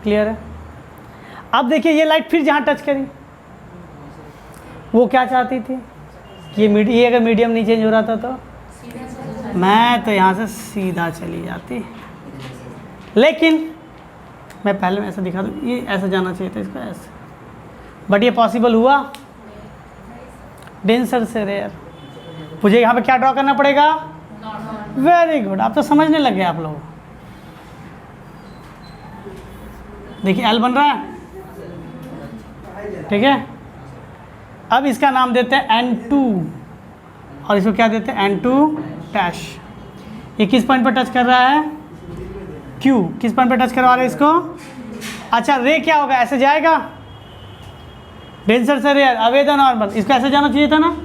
क्लियर है। अब देखिए ये लाइट फिर जहाँ टच करी, वो क्या चाहती थी, ये अगर मीडियम नहीं चेंज हो रहा था तो मैं तो यहाँ से सीधा चली जाती। लेकिन मैं पहले में ऐसा दिखा दूँ, ये ऐसा जाना चाहिए था इसको ऐसे, बट ये पॉसिबल हुआ डेंसर से रेयर। मुझे यहाँ पे क्या ड्रॉ करना पड़ेगा, वेरी गुड, आप तो समझने लग गए आप लोग। देखिए एल बन रहा है, ठीक है। अब इसका नाम देते हैं N2 और इसको क्या देते हैं, N2 डैश। ये किस पॉइंट पर टच कर रहा है, Q। किस पॉइंट पर टच करवा रहे हैं इसको, अच्छा रे क्या होगा, ऐसे जाएगा, डेंसर से रेयर, अवे द नॉर्मल। इसको ऐसे जाना चाहिए था ना,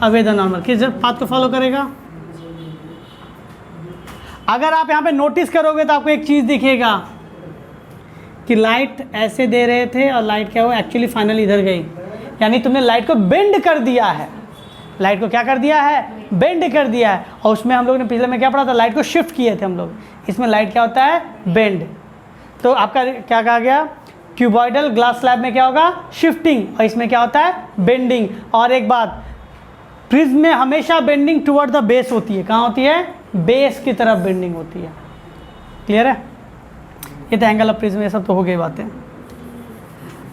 अवे द नॉर्मल। किस पाथ को फॉलो करेगा। अगर आप यहाँ पे नोटिस करोगे तो आपको एक चीज़ दिखेगा कि लाइट ऐसे दे रहे थे और लाइट क्या हुआ, एक्चुअली फाइनली इधर गई, यानी तुमने लाइट को बेंड कर दिया है। लाइट को क्या कर दिया है, बेंड कर दिया है। और उसमें हम लोग ने पिछले में क्या पढ़ा था, लाइट को शिफ्ट किए थे हम लोग। इसमें लाइट क्या होता है, बेंड। तो आपका क्या कहा गया, क्यूबॉइडल ग्लास स्लैब में क्या होगा, शिफ्टिंग, और इसमें क्या होता है, बेंडिंग। और एक बात, प्रिज्म में हमेशा बेंडिंग टुवर्ड द बेस होती है। कहाँ होती है, बेस की तरफ बेंडिंग होती है। क्लियर है। ये तो एंगल ऑफ प्रिज्म, ये सब तो हो गई बातें।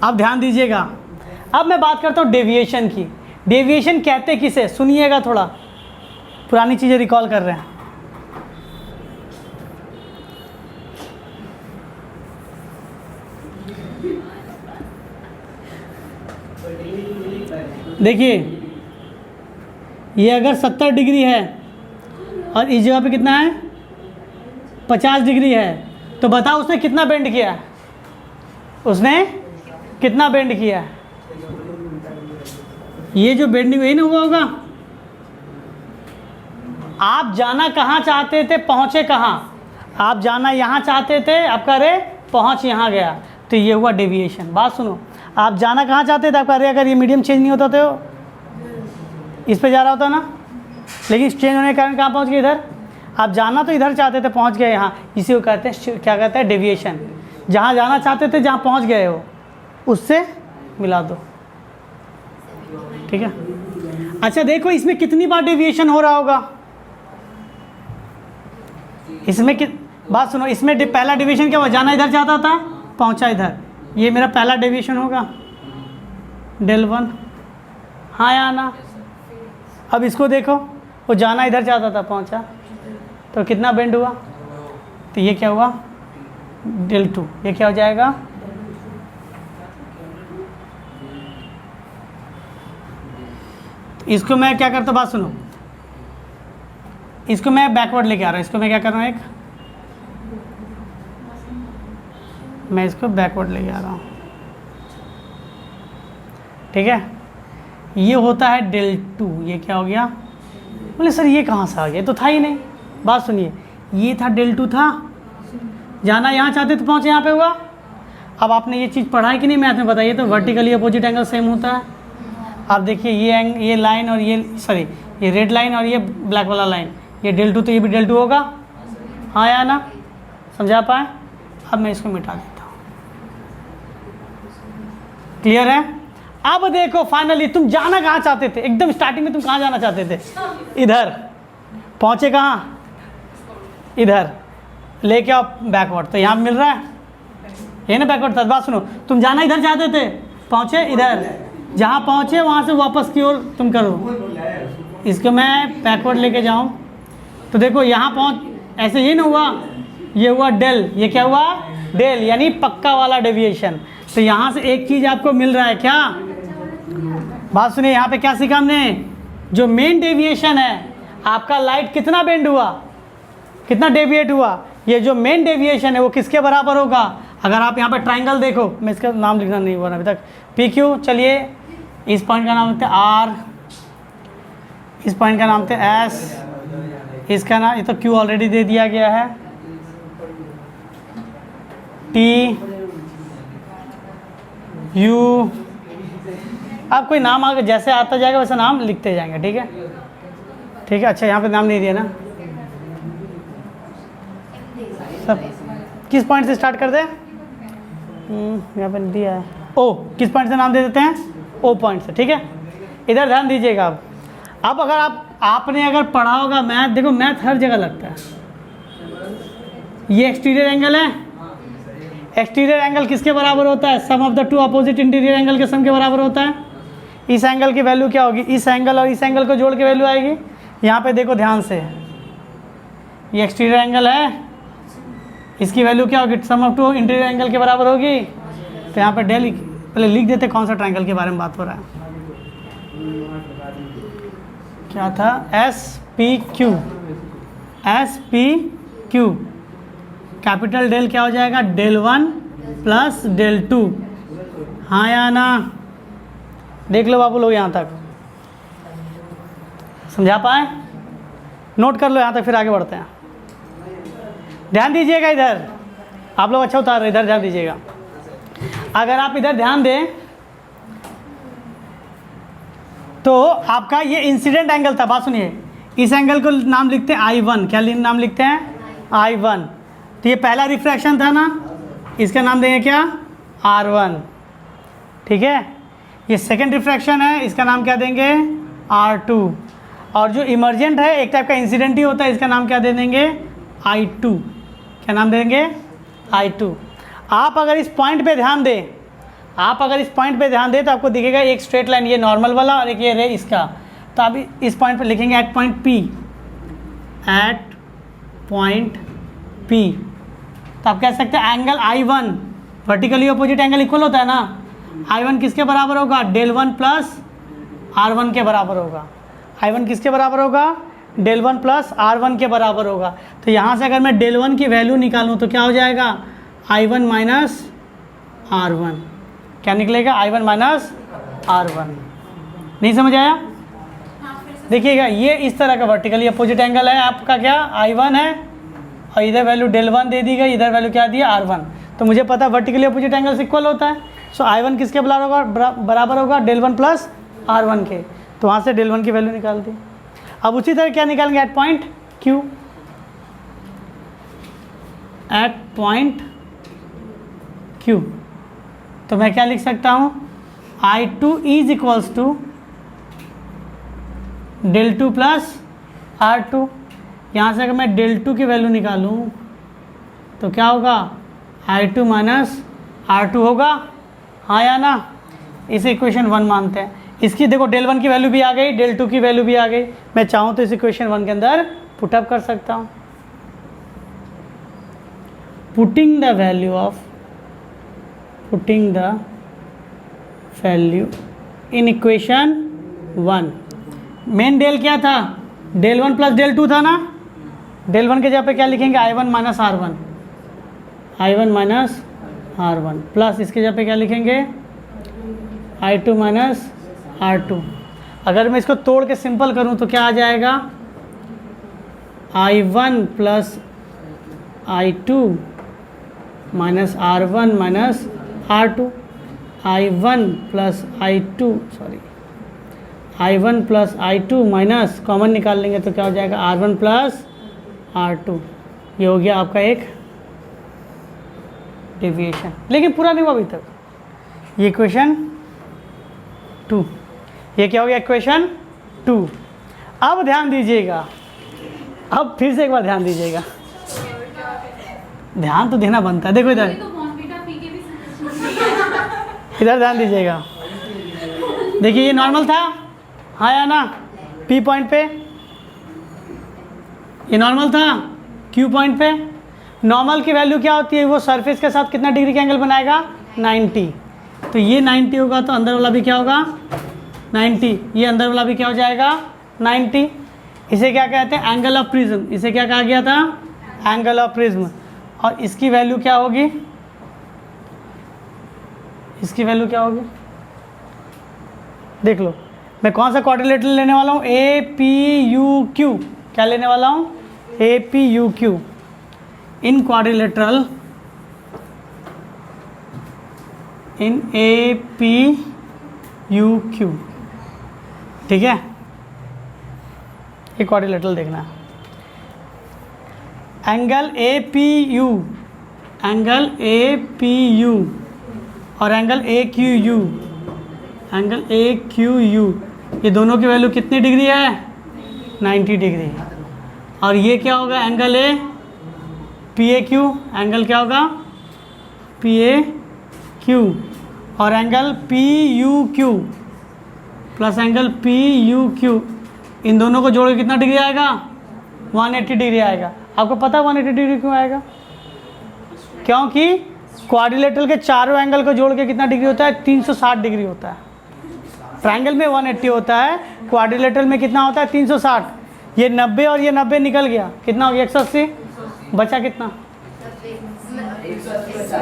अब ध्यान दीजिएगा, अब मैं बात करता हूँ डेविएशन की। डेविएशन कहते किसे, सुनिएगा, थोड़ा पुरानी चीज़ें रिकॉल कर रहे हैं। देखिए ये अगर 70 डिग्री है और इस जगह पे कितना है 50 डिग्री है। तो बताओ उसने कितना बेंड किया, उसने कितना बेंड किया। ये जो बेंडिंग हुई ना हुआ होगा। आप जाना कहाँ चाहते थे, पहुँचे कहाँ। आप जाना यहाँ चाहते थे, आपका रे पहुँच यहाँ गया, तो ये हुआ डेविएशन। बात सुनो, आप जाना कहाँ चाहते थे, आपका रे अगर ये मीडियम चेंज नहीं होता तो इस पे जा रहा होता ना, लेकिन चेंज होने के कारण कहाँ पहुँच गए, इधर। आप जाना तो इधर चाहते थे, पहुँच गए यहाँ, इसी को कहते हैं, क्या कहते हैं, डेविएशन। जहाँ जाना चाहते थे, जहाँ पहुँच गए हो, उससे मिला दो, ठीक है। अच्छा देखो इसमें कितनी बार डेविएशन हो रहा होगा, इसमें बात सुनो, इसमें पहला डेविएशन क्या हुआ, जाना इधर चाहता था, पहुंचा इधर, ये मेरा पहला डेविएशन होगा, del 1, हाँ या ना। अब इसको देखो, वो जाना इधर चाहता था, पहुंचा, तो कितना बेंड हुआ, तो ये क्या हुआ del 2, ये क्या हो जाएगा, इसको मैं क्या करता हूँ, बात सुनो, इसको मैं बैकवर्ड लेके आ रहा हूँ, इसको मैं क्या कर रहा हूँ, एक मैं इसको बैकवर्ड लेके आ रहा हूँ, ठीक है। ये होता है del 2, ये क्या हो गया, बोले सर ये कहाँ से आ गया, तो था ही नहीं। बात सुनिए, ये था del 2 था, जाना यहाँ चाहते तो पहुँचे यहाँ पे हुआ। अब आपने ये चीज़ पढ़ा है कि नहीं मैथ में, बताइए तो। वर्टिकली अपोजिट एंगल सेम होता है। आप देखिए ये लाइन और ये सॉरी ये रेड लाइन और ये ब्लैक वाला लाइन, ये del 2 तो ये भी del 2 होगा, हाँ या ना, समझा पाए। अब मैं इसको मिटा देता हूँ, क्लियर है। अब देखो फाइनली तुम जाना कहाँ चाहते थे, एकदम स्टार्टिंग में तुम कहाँ जाना चाहते थे, इधर, पहुँचे कहाँ, इधर, लेके आओ बैकवर्ड, तो यहाँ मिल रहा है, ये ना बैकवर्ड था। बात सुनो, तुम जाना इधर चाहते थे, पहुँचे इधर, जहाँ पहुँचे वहाँ से वापस की ओर तुम करो। इसको मैं बैकवर्ड लेके जाऊँ तो देखो यहाँ पहुँच, ऐसे ही ना हुआ, ये हुआ del, ये क्या हुआ del, यानी पक्का वाला डेविएशन। तो यहाँ से एक चीज़ आपको मिल रहा है क्या, बात सुनिए, यहाँ पे क्या सीखा हमने, जो मेन डेविएशन है आपका, लाइट कितना बेंड हुआ, कितना डेविएट हुआ, ये जो मेन डेविएशन है वो किसके बराबर होगा। अगर आप यहाँ पे ट्राइंगल देखो, मैं इसका नाम लिखना नहीं हुआ अभी तक, PQ, चलिए इस पॉइंट का नाम लिखते हैं R, इस पॉइंट का नाम लिखते हैं S, इसका नाम, ये तो Q ऑलरेडी दे दिया गया है, T, U, आप कोई नाम आगे जैसे आता जाएगा वैसे नाम लिखते जाएंगे, ठीक है, ठीक है। अच्छा यहाँ पे नाम नहीं दिया ना, सब किस पॉइंट से स्टार्ट कर दे, यहाँ पे दिया है O, किस पॉइंट से नाम दे देते हैं, O पॉइंट से, ठीक है। इधर ध्यान दीजिएगा। अब अगर आपने अगर पढ़ा होगा मैथ, देखो मैथ हर जगह लगता है। ये एक्सटीरियर एंगल है, एक्सटीरियर एंगल किसके बराबर होता है, sum of the two opposite interior angle के सम के बराबर होता है। इस एंगल की वैल्यू क्या होगी, इस एंगल और इस एंगल को जोड़ के वैल्यू आएगी। यहाँ पे देखो ध्यान से, ये एक्सटीरियर एंगल है, इसकी वैल्यू क्या होगी, सम ऑफ टू इंटीरियर एंगल के बराबर होगी। तो यहाँ पे डेल, पहले लिख देते कौन सा ट्रायंगल के बारे में बात हो रहा है, क्या था, SPQ, SPQ, कैपिटल डेल क्या हो जाएगा, del 1 प्लस del 2, हाँ या ना। देख लो बाबू लोग, यहाँ तक समझा पाए, नोट कर लो यहाँ तक, फिर आगे बढ़ते हैं। ध्यान दीजिएगा इधर, आप लोग अच्छा उतार रहे, इधर ध्यान दीजिएगा। अगर आप इधर ध्यान दें तो आपका ये इंसिडेंट एंगल था। बात सुनिए, इस एंगल को नाम लिखते हैं I1, क्या नाम लिखते हैं, I1। तो ये पहला रिफ्रैक्शन था ना, इसका नाम देंगे क्या, R1, ठीक है। ये सेकंड रिफ्रैक्शन है, इसका नाम क्या देंगे, R2। और जो इमर्जेंट है, एक टाइप का इंसिडेंट ही होता है, इसका नाम क्या दे देंगे, I2। क्या नाम देंगे, I2। आप अगर इस पॉइंट पे ध्यान दें, आप अगर इस पॉइंट पे ध्यान दें तो आपको दिखेगा एक स्ट्रेट लाइन, ये नॉर्मल वाला और एक ये रे इसका। तो आप इस पॉइंट पे लिखेंगे at point P, at point P। तो आप कह सकते हैं angle I1, vertically opposite angle equal होता है ना, I1 किसके बराबर होगा, del 1 प्लस R1 के बराबर होगा। I1 किसके बराबर होगा, del one plus R one के बराबर होगा। तो यहाँ से अगर मैं डेल वन की वैल्यू निकालूँ तो क्या हो जाएगा, आई वन माइनस आर वन। क्या निकलेगा, I one minus are one. नहीं समझ आया? देखिएगा ये इस तरह का वर्टिकली अपोजिट एंगल है आपका, क्या आई वन है और इधर वैल्यू डेल वन दे दी गई, इधर वैल्यू क्या दिया आर वन। तो मुझे पता है वर्टिकली अपोजिट एंगल्स इक्वल होता है। सो आई वन किसके बराबर होगा, del one plus R one के। तो वहाँ से डेल वन की वैल्यू निकाल दी। अब उसी तरह क्या निकालेंगे, at point Q, at point Q. तो मैं क्या लिख सकता हूँ, I two is equals to del two plus are two. यहाँ से अगर मैं डेल टू की वैल्यू निकालूँ तो क्या होगा, आई टू माइनस आर टू होगा, हाँ या ना। इसे इक्वेशन वन मानते हैं। इसकी देखो डेल वन की वैल्यू भी आ गई, डेल टू की वैल्यू भी आ गई। मैं चाहूँ तो इस इक्वेशन वन के अंदर पुटअप कर सकता हूँ। Putting the value in equation one. Main del क्या था, del one plus del two था ना। डेल वन के जगह पे क्या लिखेंगे, i one minus are one, i one minus are one plus इसके जगह पे क्या लिखेंगे, i two minus r two. अगर मैं इसको तोड़ के सिंपल करूं तो क्या आ जाएगा, आई one plus i two minus are one minus r two. I one plus i two, sorry, i one plus i two minus common निकाल लेंगे तो क्या हो जाएगा, r one plus are two. ये हो गया आपका एक डेविएशन, लेकिन पूरा नहीं हुआ अभी तक। ये इक्वेशन टू, ये क्या हो गया, इक्वेशन टू। अब ध्यान दीजिएगा, अब फिर से एक बार ध्यान दीजिएगा, ध्यान तो देना बनता है। देखो इधर, इधर ध्यान दीजिएगा। देखिए ये नॉर्मल था, हाँ या ना, पी पॉइंट पे ये नॉर्मल था, क्यू पॉइंट पे। नॉर्मल की वैल्यू क्या होती है, वो सरफेस के साथ कितना डिग्री का एंगल बनाएगा, 90। तो ये 90 होगा तो अंदर वाला भी क्या होगा, 90। ये अंदर वाला भी क्या हो जाएगा, 90। इसे क्या कहते हैं, एंगल ऑफ प्रिज्म। इसे क्या कहा गया था, एंगल ऑफ प्रिज्म। और इसकी वैल्यू क्या होगी, इसकी वैल्यू क्या होगी, देख लो। मैं कौन सा क्वाड्रिलेटरल लेने वाला हूँ, ए पी यू क्यू। क्या लेने वाला हूँ, A P U Q. In quadrilateral, in A P U Q, ठीक है। ये क्वाड्रिलेटरल देखना है। Angle A P U, angle A P U और angle A Q U, angle A Q U, ये दोनों की वैल्यू कितनी डिग्री है, 90 डिग्री। और ये क्या होगा, angle A P A Q, angle क्या होगा, पी ए क्यू। और angle P U Q plus angle P U Q, इन दोनों को जोड़ के कितना डिग्री आएगा, 180 डिग्री आएगा। आपको पता है 180 डिग्री क्यों आएगा, क्योंकि क्वाड्रिलेटरल के चारों एंगल को जोड़ के कितना डिग्री होता है, 360 डिग्री होता है। ट्रायंगल में 180 होता है, क्वाड्रिलेटरल में कितना होता है, 360। ये 90 और ये 90 निकल गया, कितना हो गया, 180। बचा कितना,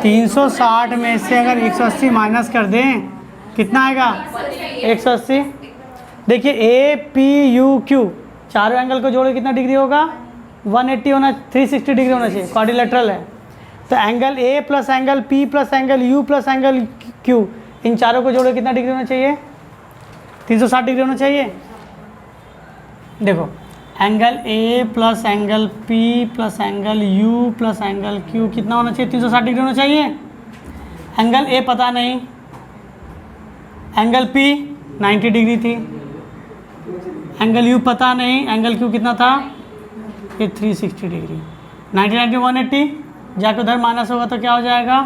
360 में से अगर 180 माइनस कर दें कितना आएगा, 180। देखिए ए पी यू क्यू, चारों एंगल को जोड़ के कितना डिग्री होगा, 180 होना, 360 डिग्री होना चाहिए, क्वाड्रिलेटरल है। तो angle A plus angle P plus angle U plus angle Q, इन चारों को जोड़े कितना डिग्री होना चाहिए, 360 डिग्री होना चाहिए। देखो angle A plus angle P plus angle U plus angle Q कितना होना चाहिए, 360 डिग्री होना चाहिए। एंगल ए पता नहीं, एंगल पी 90 डिग्री थी, एंगल यू पता नहीं, एंगल क्यू कितना था, ये 360 डिग्री। 90 90 180, जाके उधर माइनस होगा तो क्या हो जाएगा,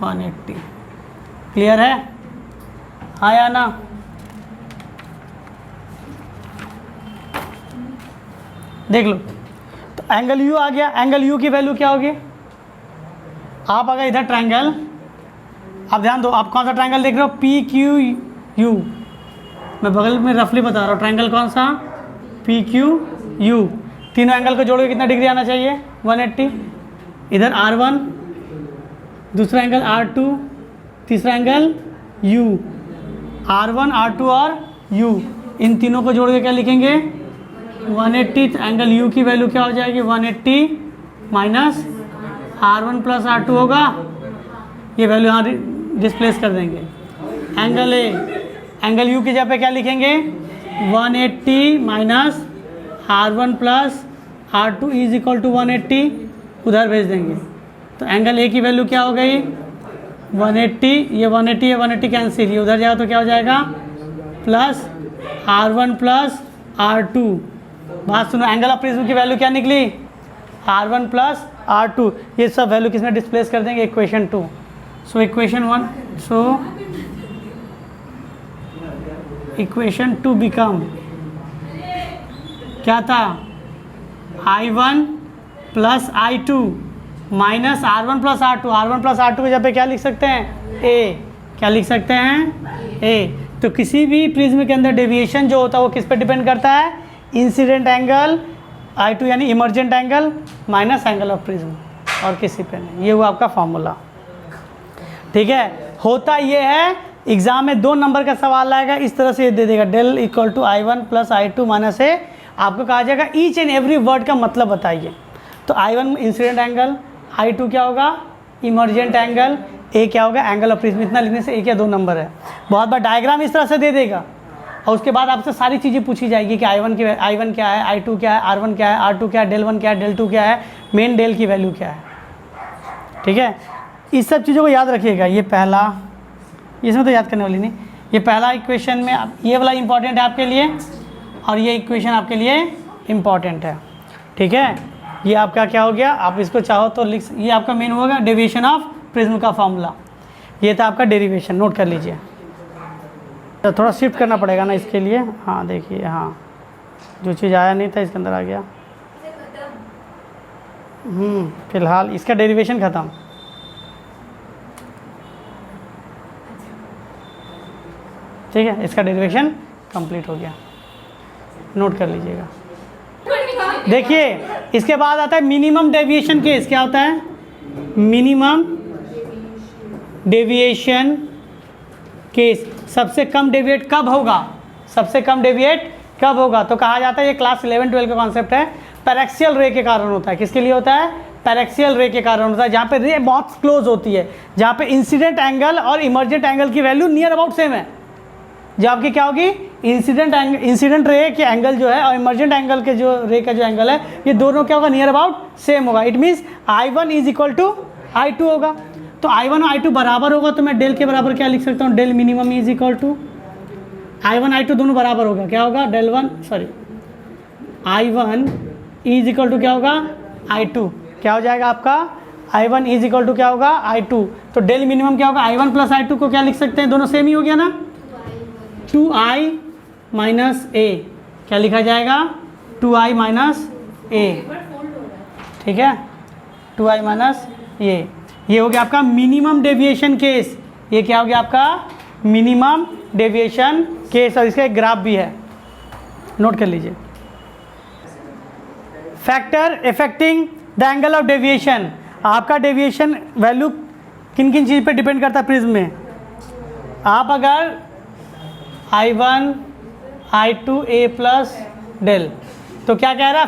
180। क्लियर है, हाँ या ना। देख लो, तो एंगल यू आ गया। एंगल यू की वैल्यू क्या होगी, आप अगर इधर ट्रायंगल, आप ध्यान दो, आप कौन सा ट्रायंगल देख रहे हो, पी क्यू यू। मैं बगल में रफली बता रहा हूँ, ट्रायंगल कौन सा, पी क्यू यू, तीनों एंगल को जोड़ के कितना डिग्री आना चाहिए 180। इधर R1, दूसरा एंगल R2, तीसरा एंगल U, R1 R2 और U, इन तीनों को जोड़ के क्या लिखेंगे 180। एंगल U की वैल्यू क्या हो जाएगी 180 माइनस R1 प्लस R2 होगा, ये वैल्यू यहाँ डिस्प्लेस कर देंगे। एंगल ए, एंगल U की जगह पे क्या लिखेंगे 180 minus R1 plus R2 is equal to 180, उधर भेज देंगे। तो एंगल ए की वैल्यू क्या हो गई 180, ये 180 कैंसिल, ये उधर जाएगा तो क्या हो जाएगा प्लस R1 प्लस R2। बात सुनो, एंगल ऑफ प्रिज्म की वैल्यू क्या निकली R1 प्लस R2, ये सब वैल्यू किसमें डिस्प्लेस कर देंगे equation 2। So equation 1, so equation 2 become क्या था I1 plus I2 minus R1 plus R2। R1 plus R2 के जगह पे क्या लिख सकते हैं A, क्या लिख सकते हैं A। तो किसी भी प्रिज्म के अंदर डेविएशन जो होता है वो किस पे डिपेंड करता है इंसिडेंट एंगल I2 यानी emergent angle minus angle of prism, और किसी पे नहीं। ये हुआ आपका फॉर्मूला, ठीक है। होता ये है एग्जाम में 2 नंबर का सवाल आएगा, इस तरह से ये दे देगा del equal to I1 plus I2 minus A, आपको कहा जाएगा ईच एंड एवरी वर्ड का मतलब बताइए। तो I1 इंसिडेंट एंगल, I2 क्या होगा इमर्जेंट एंगल, ए क्या होगा एंगल ऑफ प्रिज्म। इतना लिखने से 1 या 2 नंबर है। बहुत बार डायग्राम इस तरह से दे देगा और उसके बाद आपसे सारी चीज़ें पूछी जाएगी कि I1 क्या है, I2 क्या है, R1 क्या है, R2 क्या है, डेल 1 क्या है, डेल 2 क्या है, मेन डेल की वैल्यू क्या है, ठीक है। इस सब चीज़ों को याद रखिएगा। ये पहला, इसमें तो याद करने वाली नहीं, ये पहला इक्वेशन में ये वाला इंपॉर्टेंट है आपके लिए, और ये इक्वेशन आपके लिए इम्पॉर्टेंट है, ठीक है। ये आपका क्या हो गया, आप इसको चाहो तो लिख, ये आपका मेन होगा डेविएशन ऑफ प्रिज्म का फॉर्मूला। ये था आपका डेरिवेशन, नोट कर लीजिए। तो थोड़ा शिफ्ट करना पड़ेगा ना इसके लिए। हाँ देखिए, हाँ जो चीज़ आया नहीं था इसके अंदर आ गया। फिलहाल इसका डेरिवेशन ख़त्म। ठीक है, इसका डेरिवेशन कंप्लीट हो गया, नोट कर लीजिएगा। देखिए इसके बाद आता है मिनिमम डेविएशन केस। क्या होता है मिनिमम डेविएशन केस, सबसे कम डेविएट कब होगा, सबसे कम डेविएट कब होगा। तो कहा जाता है, ये क्लास 11-12 का कॉन्सेप्ट है, पैरेक्सियल रे के कारण होता है। किसके लिए होता है पैरेक्सियल रे के कारण होता है, जहाँ पे रे बहुत क्लोज होती है, जहाँ पे इंसिडेंट एंगल और इमर्जेंट एंगल की वैल्यू नियर अबाउट सेम है। जो आपकी क्या होगी इंसिडेंट रे के एंगल जो है और इमर्जेंट एंगल के जो रे का जो एंगल है, ये दोनों क्या होगा नियर अबाउट सेम होगा। It means I1 is equal to I2 होगा। तो I1 और I2 बराबर होगा, तो मैं डेल के बराबर क्या लिख सकता हूँ, del minimum is equal to I1 I2 दोनों बराबर होगा। क्या होगा I1 इज इक्वल टू क्या होगा I2, क्या हो जाएगा आपका I1 इज इक्वल टू क्या होगा I2। तो डेल मिनिमम क्या होगा I1 प्लस I2 को क्या लिख सकते हैं, दोनों सेम ही हो गया ना, 2i माइनस ए, क्या लिखा जाएगा 2i माइनस ए, ठीक है 2i माइनस ये हो गया आपका मिनिमम डेविएशन केस। ये क्या हो गया आपका मिनिमम डेविएशन केस, और इसका एक ग्राफ भी है, नोट कर लीजिए। Factor affecting the angle of deviation, आपका डेविएशन वैल्यू किन किन चीज़ पे डिपेंड करता है प्रिज्म में। आप अगर I1 I2 A plus del, तो क्या कह रहा है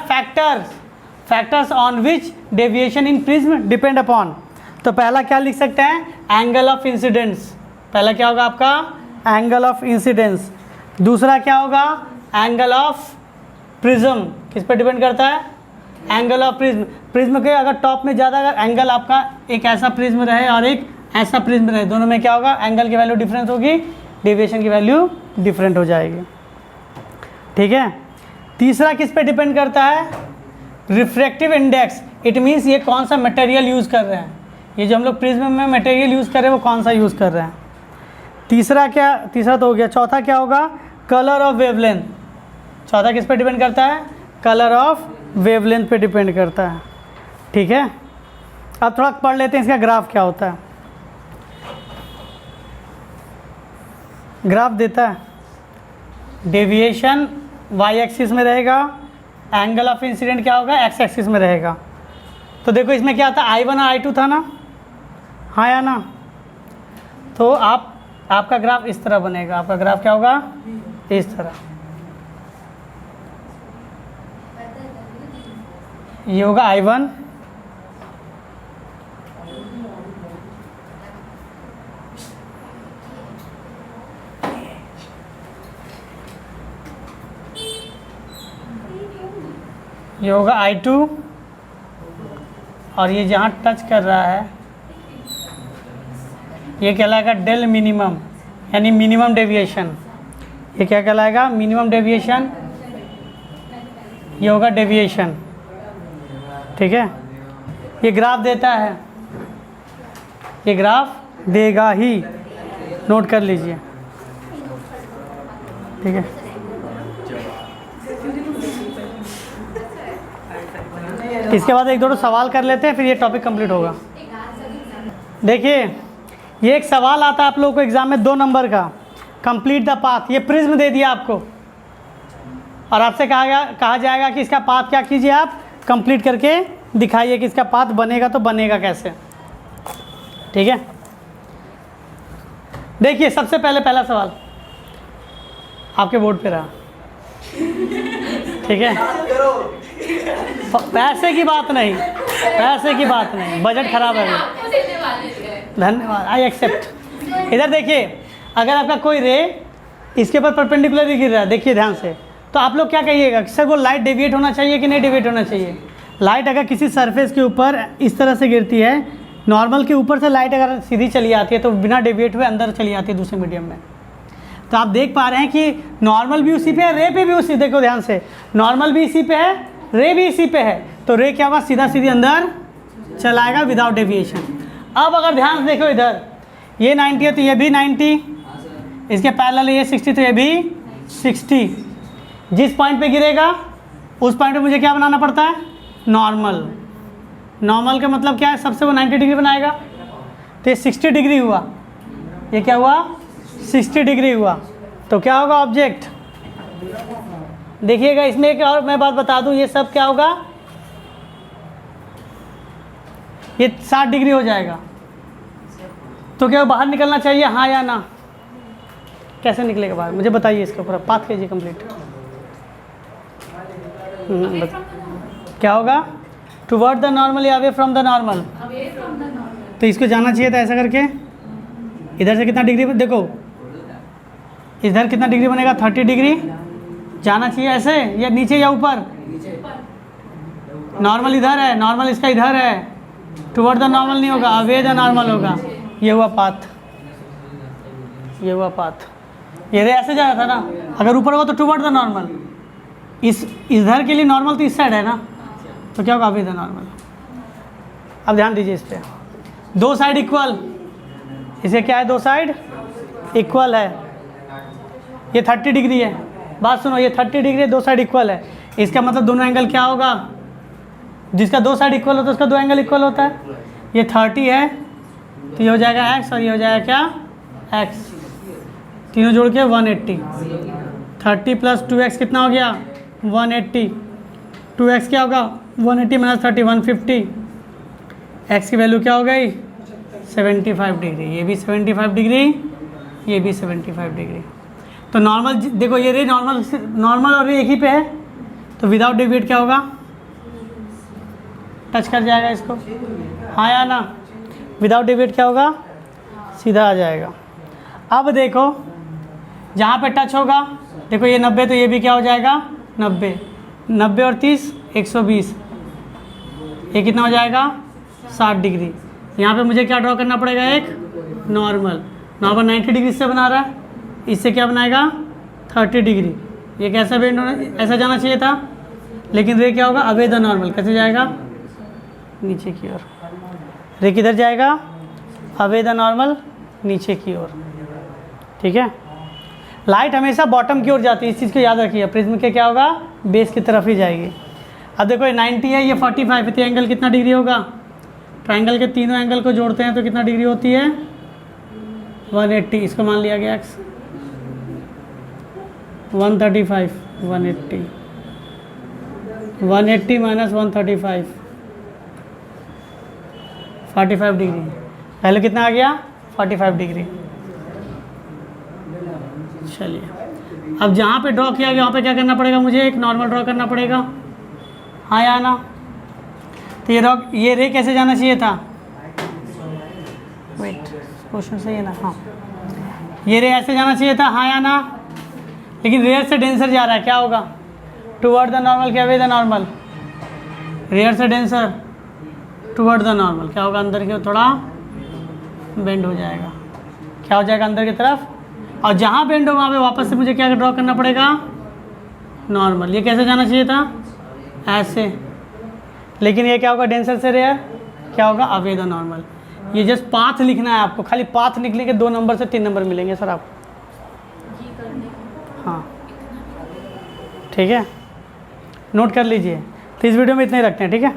factors on which deviation in prism depend upon. तो पहला क्या लिख सकते हैं एंगल ऑफ इंसिडेंस, पहला क्या होगा आपका एंगल ऑफ इंसिडेंस। दूसरा क्या होगा एंगल ऑफ प्रिज्म, किस पे डिपेंड करता है एंगल ऑफ प्रिज्म के अगर टॉप में ज़्यादा अगर एंगल आपका एक ऐसा प्रिज्म रहे और एक ऐसा प्रिज्म रहे, दोनों में क्या होगा एंगल की वैल्यू डिफरेंस होगी, डेविएशन की वैल्यू डिफरेंट हो जाएगी, ठीक है। तीसरा किस पे डिपेंड करता है रिफ्रैक्टिव इंडेक्स, इट मीन्स ये कौन सा मटेरियल यूज़ कर रहे हैं, ये जो हम लोग प्रिज्म में मटेरियल यूज़ कर रहे हैं वो कौन सा यूज़ कर रहे हैं। तीसरा तो हो गया। चौथा क्या होगा कलर ऑफ वेवलेंथ, चौथा किस पे डिपेंड करता है कलर ऑफ वेवलेंथ पे डिपेंड करता है, ठीक है। अब थोड़ा पढ़ लेते हैं इसका ग्राफ क्या होता है। ग्राफ देता है डेविएशन वाई एक्सिस में रहेगा, एंगल ऑफ इंसिडेंट क्या होगा, एक्स एक्सिस में रहेगा। तो देखो इसमें क्या था, I1 और I2 था ना, हाँ या ना। तो आपका ग्राफ इस तरह बनेगा, आपका ग्राफ क्या होगा, इस तरह। ये होगा I1, ये होगा I2, और ये जहाँ टच कर रहा है ये कहलाएगा डेल मिनिमम, यानी मिनिमम डेविएशन। ये क्या कहलाएगा, मिनिमम डेविएशन, ये होगा डेविएशन, ठीक है। ये ग्राफ देता है, ये ग्राफ देगा ही, नोट कर लीजिए, ठीक है। इसके बाद एक दो सवाल कर लेते हैं, फिर ये टॉपिक कंप्लीट होगा। देखिए ये एक सवाल आता है आप लोगों को एग्जाम में 2 नंबर का, कंप्लीट द पाथ। ये प्रिज्म दे दिया आपको और आपसे कहा जाएगा कि इसका पाथ क्या कीजिए, आप कंप्लीट करके दिखाइए कि इसका पाथ बनेगा तो बनेगा कैसे, ठीक है। देखिए सबसे पहला सवाल आपके बोर्ड पे रहा, ठीक है। पैसे की बात नहीं, पैसे की बात नहीं, बजट खराब है, धन्यवाद, आई एक्सेप्ट। इधर देखिए, अगर आपका कोई रे इसके ऊपर परपेंडिकुलर गिर रहा है, देखिए ध्यान से, तो आप लोग क्या कहिएगा, सर वो लाइट डेविएट होना चाहिए कि नहीं डेविएट होना चाहिए। लाइट अगर किसी सरफेस के ऊपर इस तरह से गिरती है, नॉर्मल के ऊपर से लाइट अगर सीधी चली आती है तो बिना डेविएट हुए अंदर चली आती है दूसरे मीडियम में। तो आप देख पा रहे हैं कि नॉर्मल भी उसी पे है, रे पे भी उसी, देखो ध्यान से, नॉर्मल भी इसी पे है, रे भी इसी पे है, तो रे क्या होगा, सीधा सीधी अंदर चलाएगा विदाउट डेविएशन। अब अगर ध्यान से देखो इधर, ये 90 है तो ये भी 90, इसके पैरेलल ये 60 तो ये भी 60। जिस पॉइंट पे गिरेगा उस पॉइंट पे मुझे क्या बनाना पड़ता है, नॉर्मल। नॉर्मल का मतलब क्या है, सबसे वो 90 डिग्री बनाएगा, तो ये 60 डिग्री हुआ, ये क्या हुआ, 60 डिग्री हुआ। तो क्या होगा ऑब्जेक्ट, देखिएगा इसमें एक और मैं बात बता दूं, ये सब क्या होगा, ये 60 डिग्री हो जाएगा। तो क्या बाहर निकलना चाहिए, हाँ या ना, कैसे निकलेगा बाहर, मुझे बताइए, इसके ऊपर पाथ कीजिए कंप्लीट। क्या होगा, टुवर्ड द नॉर्मल या अवे फ्रॉम द नॉर्मल। तो इसको जाना चाहिए था ऐसा करके, इधर से कितना डिग्री, देखो इधर कितना डिग्री बनेगा, 30 डिग्री जाना चाहिए ऐसे, या नीचे या ऊपर, नॉर्मल इधर है, नॉर्मल इसका इधर है, टुवर्ड द नॉर्मल नहीं होगा, अवे द नॉर्मल होगा। ये हुआ पाथ, ये हुआ पाथ। ये रे ऐसे जा रहा था ना, अगर ऊपर होगा तो टुवर्ड द नॉर्मल, इधर के लिए नॉर्मल तो इस साइड है ना, तो क्या होगा, अवे द नॉर्मल। अब ध्यान दीजिए इस पर, दो साइड इक्वल, इसे क्या है, दो साइड इक्वल है, ये 30 डिग्री है, बात सुनो, ये 30 डिग्री है, दो साइड इक्वल है, इसका मतलब दोनों एंगल क्या होगा, जिसका दो साइड इक्वल होता है उसका दो एंगल इक्वल होता है। ये 30 है तो ये हो जाएगा x, और ये हो जाएगा क्या, x, तीनों जोड़ के 180। 30 + 2x कितना हो गया, 180। 2x क्या होगा, 180 - 30 150। x की वैल्यू क्या हो गई, 75 डिग्री, ये भी 75 डिग्री, ये भी 75 डिग्री। तो नॉर्मल देखो, ये रे नॉर्मल और रे एक ही पे है, तो विदाउट डेविएट क्या होगा, टच कर जाएगा इसको, हाँ या ना, विदाउट डेविएट क्या होगा, सीधा आ जाएगा। अब देखो जहाँ पे टच होगा, देखो ये 90, तो ये भी क्या हो जाएगा, 90, 90 और 30 120, ये कितना हो जाएगा, 60 डिग्री। यहाँ पे मुझे क्या ड्रॉ करना पड़ेगा, एक नॉर्मल 90 डिग्री से बना रहा है, इससे क्या बनाएगा, 30 डिग्री। ये कैसा बेंड होना, ऐसा जाना चाहिए था, लेकिन रे क्या होगा, अवे द नॉर्मल, कैसे जाएगा, नीचे की ओर। रे किधर जाएगा, अवे द नॉर्मल, नीचे की ओर, ठीक है। लाइट हमेशा बॉटम की ओर जाती है, इस चीज़ को याद रखिए, प्रिज्म के क्या होगा, बेस की तरफ ही जाएगी। अब देखो ये 90 है, ये 45 है, तो एंगल कितना डिग्री होगा, ट्राइंगल के तीनों एंगल को जोड़ते हैं तो कितना डिग्री होती है, 180। इसको मान लिया गया x, 135, 180 180 माइनस 135 45 डिग्री। पहले कितना आ गया 45 डिग्री। चलिए अब जहाँ पे ड्रॉ किया गया वहाँ पे क्या करना पड़ेगा मुझे, एक नॉर्मल ड्रॉ करना पड़ेगा, हाँ या ना। तो ये रे कैसे जाना चाहिए था, वेट क्वेश्चन सही है ना, हाँ ये रे ऐसे जाना चाहिए था, हाँ या ना। लेकिन रेयर से डेंसर जा रहा है, क्या होगा, टुवर्ड द नॉर्मल, क्या वे द नॉर्मल, रेयर से डेंसर टुवर्ड द नॉर्मल, क्या होगा अंदर की ओर थोड़ा बेंड हो जाएगा, क्या हो जाएगा अंदर की तरफ। और जहाँ बेंड हो वहाँ पे वापस से मुझे क्या ड्रॉ करना पड़ेगा, नॉर्मल। ये कैसे जाना चाहिए था, ऐसे। लेकिन ये क्या होगा डेंसर से रेयर, क्या होगा अवे द नॉर्मल। ये जस्ट पाथ लिखना है आपको, खाली पाथ लिखने के 2 नंबर से 3 नंबर मिलेंगे सर आपको। हाँ ठीक है, नोट कर लीजिए। तो इस वीडियो में इतना ही रखते हैं, ठीक है।